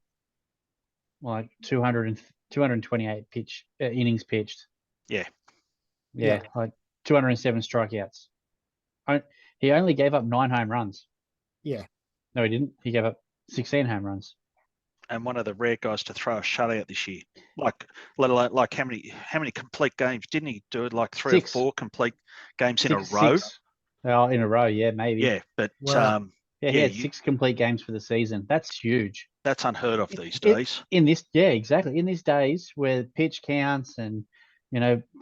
like 228 innings pitched.
Yeah,
like 207 strikeouts. He only gave up 9 home runs.
Yeah.
No, he didn't. He gave up 16 home runs.
And one of the rare guys to throw a shutout this year. Let alone how many complete games didn't he do? It like 3 or 4 complete games in a row.
6. In a row, yeah, maybe.
Yeah, but
wow. He had 6 complete games for the season. That's huge.
That's unheard of these days.
Exactly. In these days where pitch counts and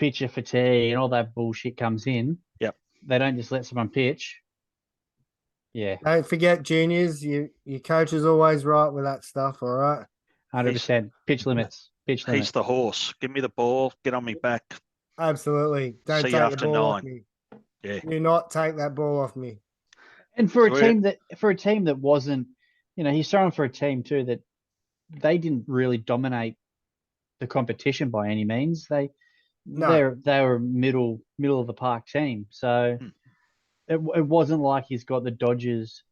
pitcher fatigue and all that bullshit comes in.
Yep.
They don't just let someone pitch. Yeah.
Don't forget, juniors, your coach is always right with that stuff, all right?
100%. Pitch limits.
He's the horse. Give me the ball. Get on me back.
Absolutely. Don't
See
take
you after
the ball
9.
off me.
Yeah.
Do not take that ball off me.
And for
So
a team that wasn't, he's throwing for a team too that they didn't really dominate the competition by any means. They
No.
they were middle of the park team. So
Hmm.
it wasn't like he's got the Dodgers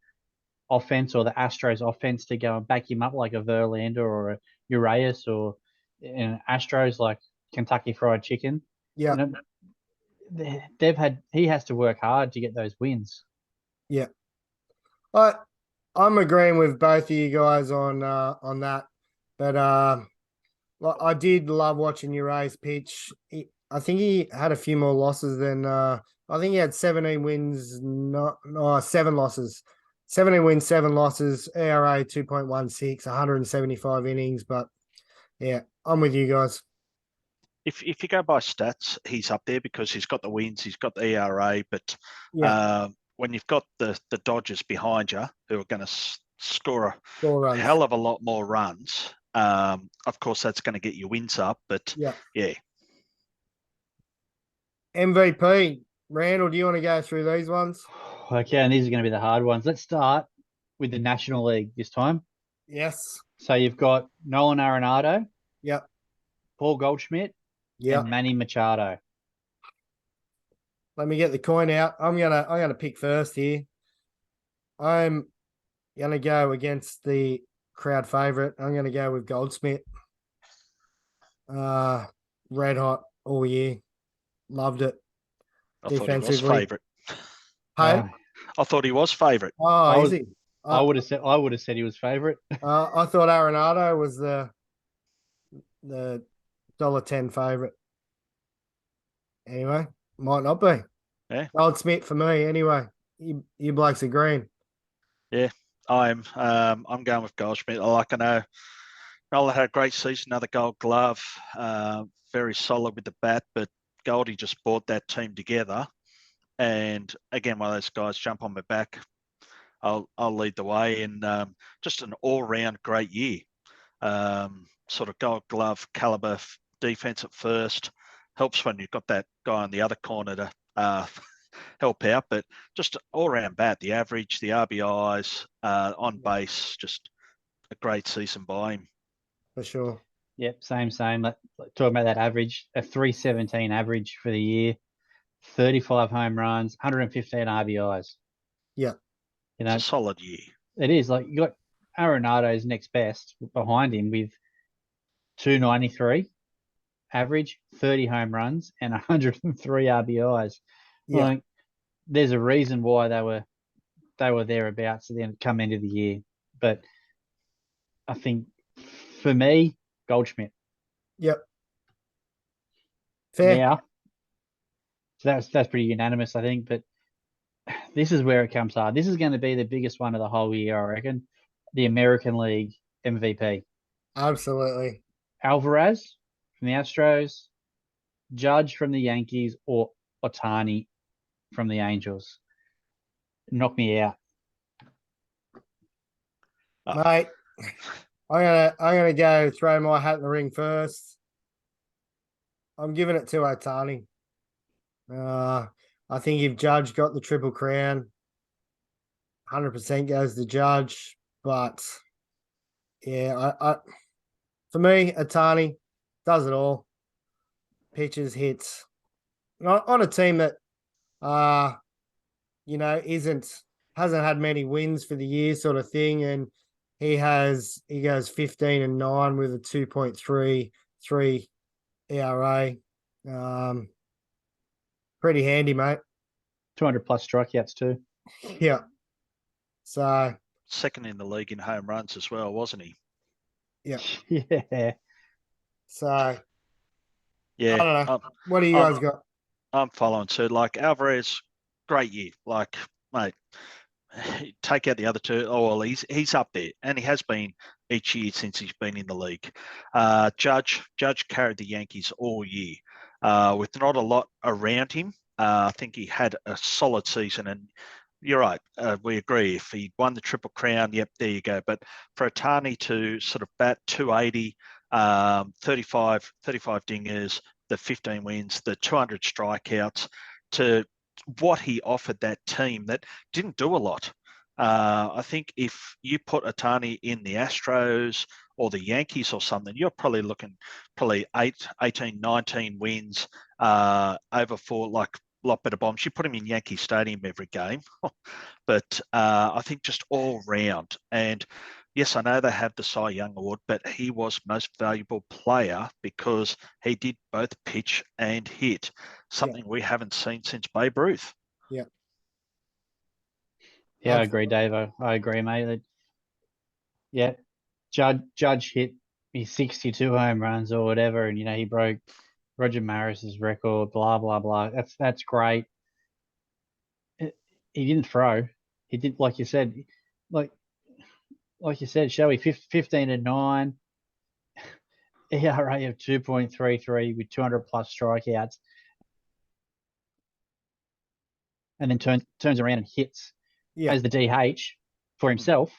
offense or the Astros offense to go and back him up like a Verlander or a Urias or Astros like Kentucky Fried Chicken.
Yeah.
He has to work hard to get those wins.
Yeah. I'm agreeing with both of you guys on that. But I did love watching Urias pitch. I think he had a few more losses than I think he had 17 wins, no, 7 losses. 17 wins, 7 losses, ERA 2.16, 175 innings. But yeah, I'm with you guys.
if you go by stats, he's up there because he's got the wins, he's got the ERA. But
Yeah,
when you've got the Dodgers behind you who are going to score
score
a
runs.
hell of a lot more runs, of course that's going to get your wins up. But
Yeah.
yeah,
MVP. Randall, do you want to go through these ones?
Okay, and these are going to be the hard ones. Let's start with the National League this time.
Yes.
So you've got Nolan Arenado,
Yep.
Paul Goldschmidt,
Yep.
and Manny Machado.
Let me get the coin out. I'm gonna pick first here. I'm gonna go against the crowd favorite. I'm gonna go with Goldsmith. Red hot all year. Loved it.
I thought he was
Defensively.
favourite.
Hey.
I thought he was favourite.
Oh, is he?
I would have said he was favourite.
I thought Arenado was the $1.10 favorite. Anyway, might not be.
Yeah.
Goldsmith for me. Anyway, you blokes are green.
Yeah, I'm going with Goldschmidt. I know Nolan had a great season, another Gold Glove, very solid with the bat, but Goldie just brought that team together. And again, one of those guys jump on my back. I'll lead the way, and just an all-round great year. Sort of Gold Glove caliber defense at first. Helps when you've got that guy on the other corner to help out, but just all around bat, the average, the RBIs, on base, just a great season by him.
For sure.
Yep, same. Talking about that average, a 317 average for the year, 35 home runs, 115 RBIs.
Yeah.
It's a solid year.
It is. Like, you got Arenado's next best behind him with 293 average, 30 home runs, and 103 RBIs.
Yeah.
Like, there's a reason why they were thereabouts at the come end of the year. But I think for me, Goldschmidt.
Yep. Fair.
Yeah. So that's pretty unanimous, I think. But this is where it comes hard. This is going to be the biggest one of the whole year, I reckon. The American League MVP.
Absolutely.
Alvarez from the Astros, Judge from the Yankees, or Ohtani from the Angels. Knock me out.
Mate, I'm gonna go throw my hat in the ring first. I'm giving it to Ohtani. I think if Judge got the Triple Crown, 100% goes to Judge. But yeah, I for me, Ohtani does it all. Pitches, hits. On a team that hasn't had many wins for the year, sort of thing, and he goes 15-9 with a 2.33 ERA. Pretty handy, mate.
200 plus strikeouts too.
Yeah. So
second in the league in home runs as well, wasn't he?
Yeah.
Yeah.
So
yeah,
I don't know. What do you guys got?
I'm following too. Like Alvarez, great year. Like, mate, take out the other two. Oh well, he's up there, and he has been each year since he's been in the league. Judge carried the Yankees all year, with not a lot around him. I think he had a solid season, and you're right. We agree. If he won the Triple Crown, yep, there you go. But for Ohtani to sort of bat 280, 35 dingers, the 15 wins, the 200 strikeouts, to what he offered that team that didn't do a lot. I think if you put Otani in the Astros or the Yankees or something, you're probably looking 18, 19 wins over for like a lot better bombs. You put him in Yankee Stadium every game. But I think just all round. And yes, I know they have the Cy Young Award, but he was most valuable player because he did both pitch and hit, something we haven't seen since Babe Ruth.
Yeah.
Yeah, I agree, Dave. I agree, mate. Yeah, Judge hit his 62 home runs or whatever, and he broke Roger Maris's record. Blah blah blah. That's great. He didn't throw. He did, like you said, like you said, Shelby, 15-9, ERA of 2.33 with 200 plus strikeouts, and then turns around and hits as the DH for himself,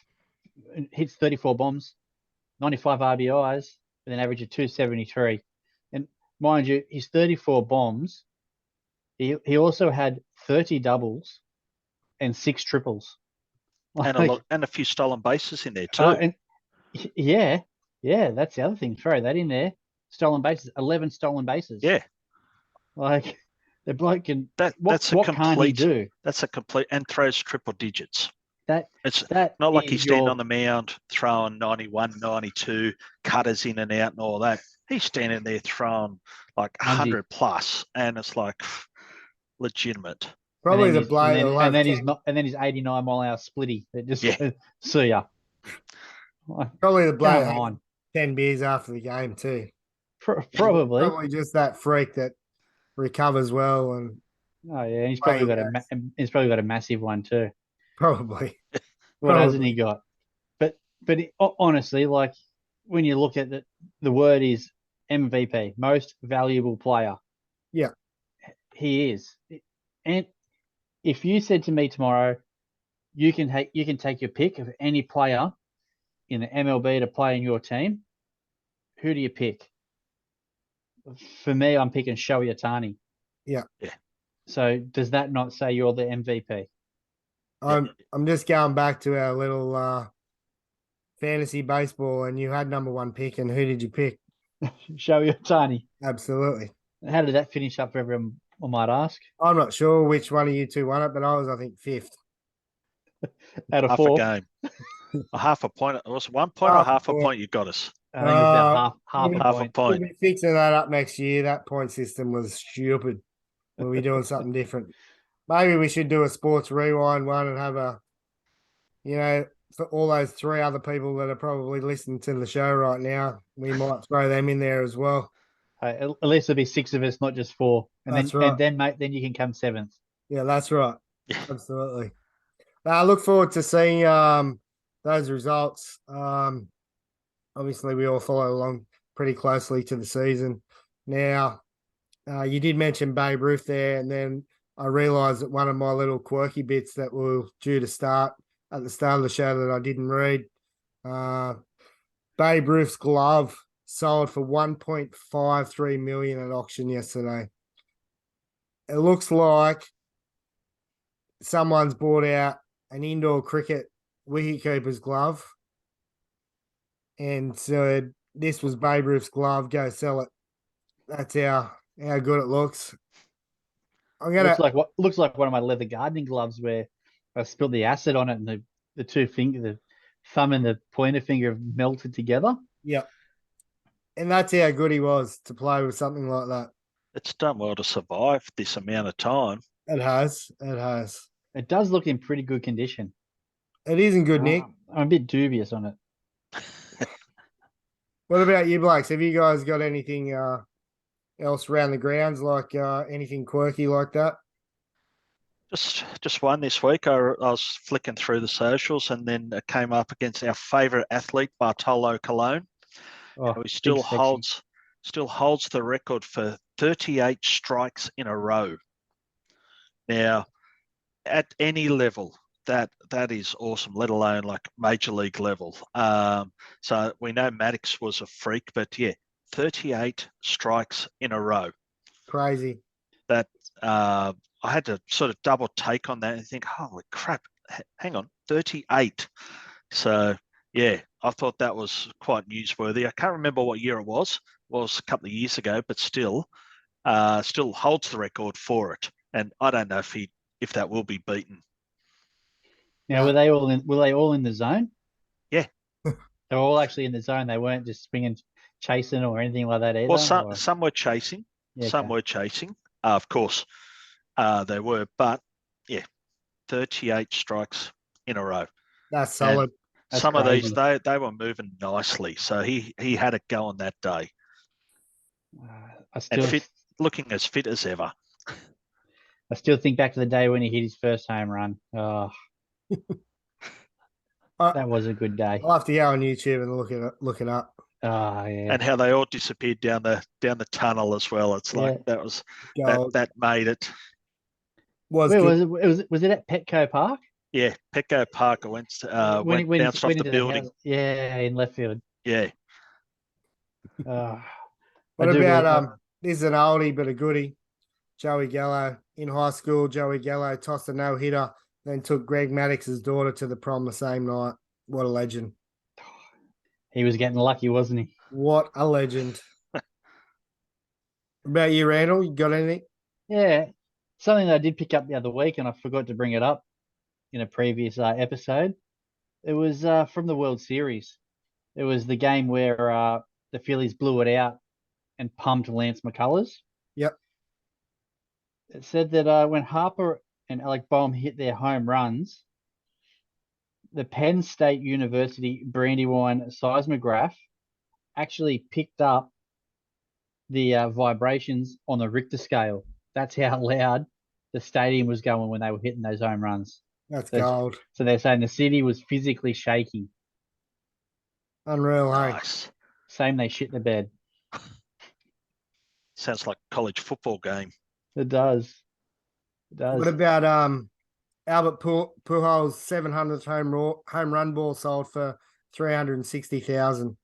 hits 34 bombs, 95 RBIs, with an average of 273. And mind you, his 34 bombs, he also had 30 doubles and 6 triples.
And a few stolen bases in there too.
Yeah, that's the other thing. Throw that in there. Stolen bases, 11 stolen bases.
Yeah.
Like, the bloke can.
That's
what can't he do?
That's a complete, and throws triple digits.
It's
not like he's standing on the mound throwing 91, 92, cutters in and out and all that. He's standing there throwing like 100 plus, and it's like legitimate.
Probably the bloke.
And then his 89 mile an hour splitty that just see ya.
Probably the bloke on 10 beers after the game too.
Probably
just that freak that recovers well, and
he's probably got a massive one too.
Probably.
What hasn't he got? But honestly, like, when you look at the word is MVP, most valuable player.
Yeah,
he is. And if you said to me tomorrow, you can take your pick of any player in the MLB to play in your team, who do you pick? For me, I'm picking Shohei Ohtani.
Yeah.
So does that not say you're the MVP?
I'm just going back to our little fantasy baseball, and you had number 1 pick, and who did you pick?
Shohei Ohtani.
Absolutely.
How did that finish up for everyone, I might ask?
I'm not sure which one of you two won it, but I was, I think, 5th.
Out of 4.
A game. A half a point. It was 1 point or half a point you got us?
I think it was about half a point.
We'll be fixing that up next year. That point system was stupid. We'll be doing something different. Maybe we should do a sports rewind one and have for all those 3 other people that are probably listening to the show right now, we might throw them in there as well.
At least there'll be 6 of us, not just 4. And
that's right.
And then, mate, then you can come 7th.
Yeah, that's right. Absolutely. I look forward to seeing those results. Obviously, we all follow along pretty closely to the season. Now, you did mention Babe Ruth there, and then I realised that one of my little quirky bits that were due to start at the start of the show that I didn't read. Babe Ruth's glove sold for $1.53 million at auction yesterday. It looks like someone's bought out an indoor cricket wicketkeeper's glove and said, "This was Babe Ruth's glove. Go sell it." That's how good it looks.
Looks like one of my leather gardening gloves where I spilled the acid on it, and the 2 fingers, the thumb and the pointer finger, have melted together.
Yeah, and that's how good he was to play with something like that.
It's done well to survive this amount of time.
It has.
It does look in pretty good condition.
It is in good nick.
I'm a bit dubious on it.
What about you, Blakes? Have you guys got anything else around the grounds, like anything quirky like that?
Just one this week. I was flicking through the socials, and then it came up against our favourite athlete, Bartolo Colon. He still holds the record for 38 strikes in a row. Now, at any level, that is awesome, let alone like major league level. So we know Maddox was a freak, but 38 strikes in a row.
Crazy.
That I I had to sort of double take on that and think, holy crap, hang on, 38. So yeah, I thought that was quite newsworthy. I can't remember what year it was. It was a couple of years ago, but still holds the record for it. And I don't know if that will be beaten.
Now, were they all in the zone?
Yeah.
They were all actually in the zone. They weren't just swinging, chasing, or anything like that either.
Well, some were chasing.
Yeah,
some were chasing. Of course, they were. But yeah, 38 strikes in a row.
That's solid.
That's
some
crazy.
of these, they were moving nicely. So he had it going that day. Looking as fit as ever.
I still think back to the day when he hit his first home run. Oh, that was a good day.
I'll have to go on YouTube and look it up.
Oh yeah.
And how they all disappeared down the tunnel as well. It's like that was that made it.
Was it at Petco Park?
Yeah, Petco Park. I went bounced off the building.
In left field.
Yeah.
What about this is an oldie but a goodie. Joey Gallo in high school. Joey Gallo tossed a no-hitter, then took Greg Maddox's daughter to the prom the same night. What a legend.
He was getting lucky, wasn't he?
What a legend. About you, Randall? You got anything?
Yeah. Something that I did pick up the other week, and I forgot to bring it up in a previous episode. It was from the World Series. It was the game where the Phillies blew it out and pumped Lance McCullers.
Yep.
It said that when Harper and Alec Boehm hit their home runs, the Penn State University Brandywine seismograph actually picked up the vibrations on the Richter scale. That's how loud the stadium was going when they were hitting those home runs.
That's gold.
So they're saying the city was physically shaking.
Unreal,
nice.
Hey?
Same, they shit the bed.
Sounds like a college football game.
It does. It does.
What about Albert Pujols' 700th home run ball sold for $360,000? Is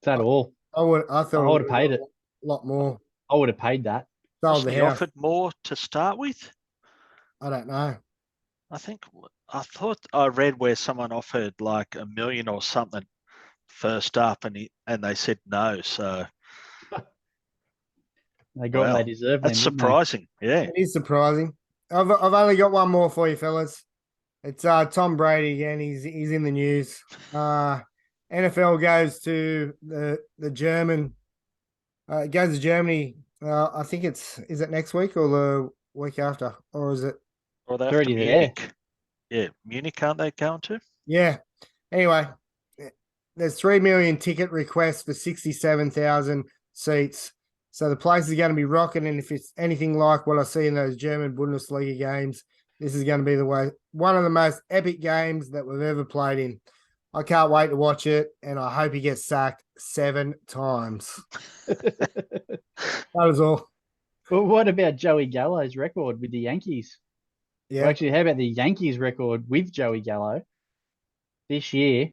that all?
I would have
paid it.
A lot more.
I would have paid that.
Wasn't he offered more to start with?
I don't know.
I thought I read where someone offered like $1 million or something first up, and they said no. So
they got what they deserved.
That's surprising. Yeah,
it is surprising. I've only got one more for you, fellas. It's Tom Brady again. He's in the news. NFL goes to the German. It goes to Germany. I think is it next week or the week after, or is it?
Or they're already Munich. There. Yeah, Munich, aren't they going to?
Yeah. Anyway, there's 3 million ticket requests for 67,000 seats. So the place is going to be rocking, and if it's anything like what I see in those German Bundesliga games, this is going to be one of the most epic games that we've ever played in. I can't wait to watch it, and I hope he gets sacked 7 times. That was all.
Well, what about Joey Gallo's record with the Yankees? Yeah. Well, actually, how about the Yankees record with Joey Gallo? This year,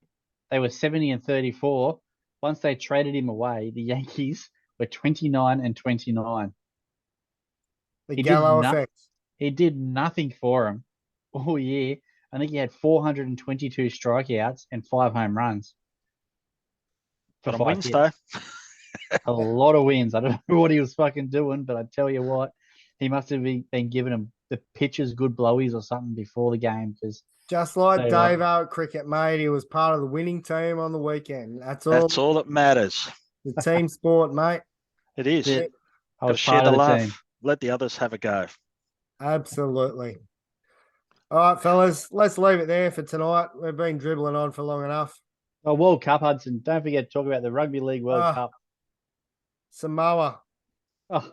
they were 70-34. Once they traded him away, the Yankees were 29-29.
The Gallo effect.
He did nothing for him all year. I think he had 422 strikeouts and 5 home runs.
For 5 wins, though.
A lot of wins. I don't know what he was fucking doing, but I tell you what, he must have been giving him the pitchers good blowies or something before the game.
Just like Davo at cricket, mate, he was part of the winning team on the weekend. That's all that matters. The team sport, mate.
It is.
I was share the love. Team.
Let the others have a go.
Absolutely. All right, fellas, let's leave it there for tonight. We've been dribbling on for long enough.
Oh, World Cup, Hudson. Don't forget to talk about the Rugby League World Cup.
Samoa.
Oh,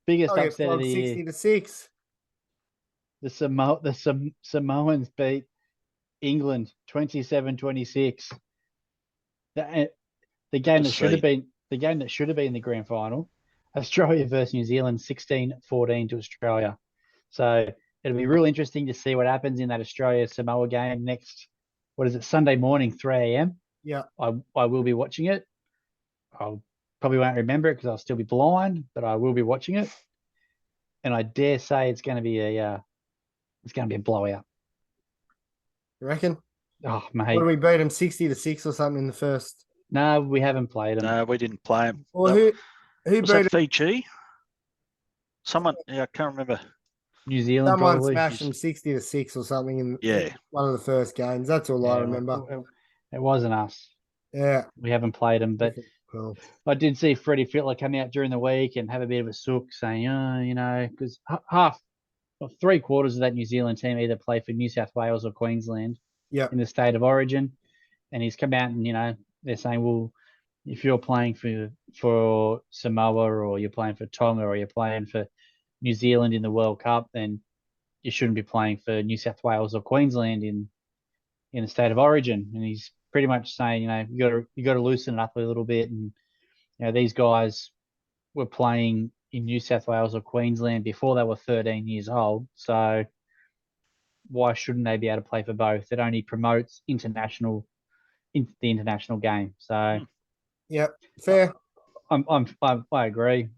biggest upset of the year.
60-6.
The Samoans beat England 27-26. The game that should have been the grand final. Australia versus New Zealand 16-14 to Australia. So it'll be real interesting to see what happens in that Australia-Samoa game next, Sunday morning, 3 a.m.
Yeah.
I will be watching it. I probably won't remember it because I'll still be blind, but I will be watching it. and I dare say it's going to be a blowout.
You reckon?
Oh,
What
mate.
do we beat them 60-6 or something in the first?
No, we haven't played them.
No, we didn't play him.
Well,
No.
who
Was
beat
that Fiji? Someone, yeah, I can't remember.
New Zealand
Someone
probably.
smashed them 60-6 or something in
Yeah.
one of the first games. That's all I
Yeah,
remember.
it wasn't us.
Yeah.
We haven't played them, but
Cool.
I did see Freddie Fittler come out during the week and have a bit of a sook saying, oh, you know, because three-quarters of that New Zealand team either play for New South Wales or Queensland
Yeah.
in the state of origin. And he's come out and, you know, they're saying, well, if you're playing for Samoa or you're playing for Tonga or you're playing for New Zealand in the World Cup, then you shouldn't be playing for New South Wales or Queensland in the state of origin. And he's pretty much saying, you know, you got to loosen it up a little bit. And you know, these guys were playing in New South Wales or Queensland before they were 13 years old. So why shouldn't they be able to play for both? It only promotes the international game. So
yeah, fair.
I agree.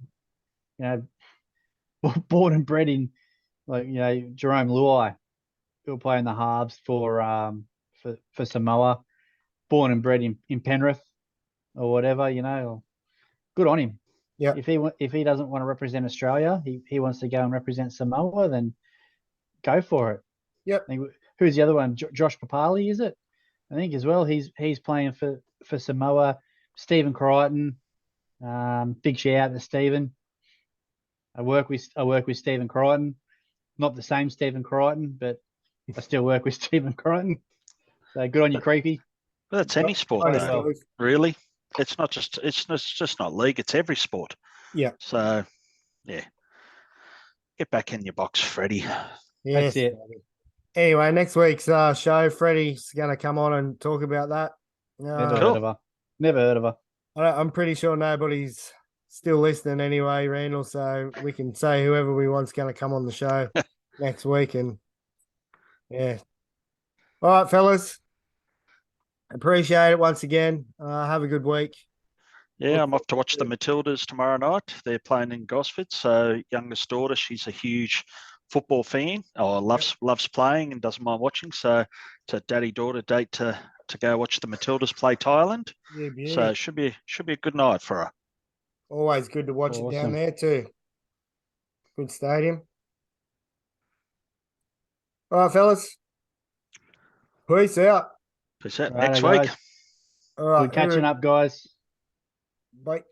You know, born and bred in, like, you know, Jerome Luai, who will play in the halves for Samoa, born and bred in Penrith or whatever, you know, good on him.
Yeah.
If he doesn't want to represent Australia, he wants to go and represent Samoa, then go for it.
Yep.
Who's the other one? Josh Papali, is it? I think as well. He's playing for Samoa. Stephen Crichton. Big shout out to Stephen. I work with Stephen Crichton. Not the same Stephen Crichton, but I still work with Stephen Crichton. So good on you, creepy.
Well, that's any sport,
Nice,
though.
guys.
Really, it's just not league. It's every sport.
Yeah.
So, yeah, get back in your box, Freddie.
Yes.
That's it.
Anyway, next week's show, Freddie's going to come on and talk about that.
Never
Cool.
heard of her. Never heard of her.
I'm pretty sure nobody's still listening anyway, Randall. So we can say whoever we want's going to come on the show next week. And yeah. All right, fellas. Appreciate it once again. Have a good week.
Yeah, I'm off to watch the Matildas tomorrow night. They're playing in Gosford. So, youngest daughter, she's a huge football fan, or loves playing and doesn't mind watching. So, it's a daddy-daughter date to go watch the Matildas play Thailand.
Yeah, beauty.
So, it should be a good night for her.
Always good to watch it down
Awesome.
there too. Good stadium. All right, fellas. Peace out.
Peace out.
Righto,
Next week.
guys.
All right.
Good catching up, guys.
Bye.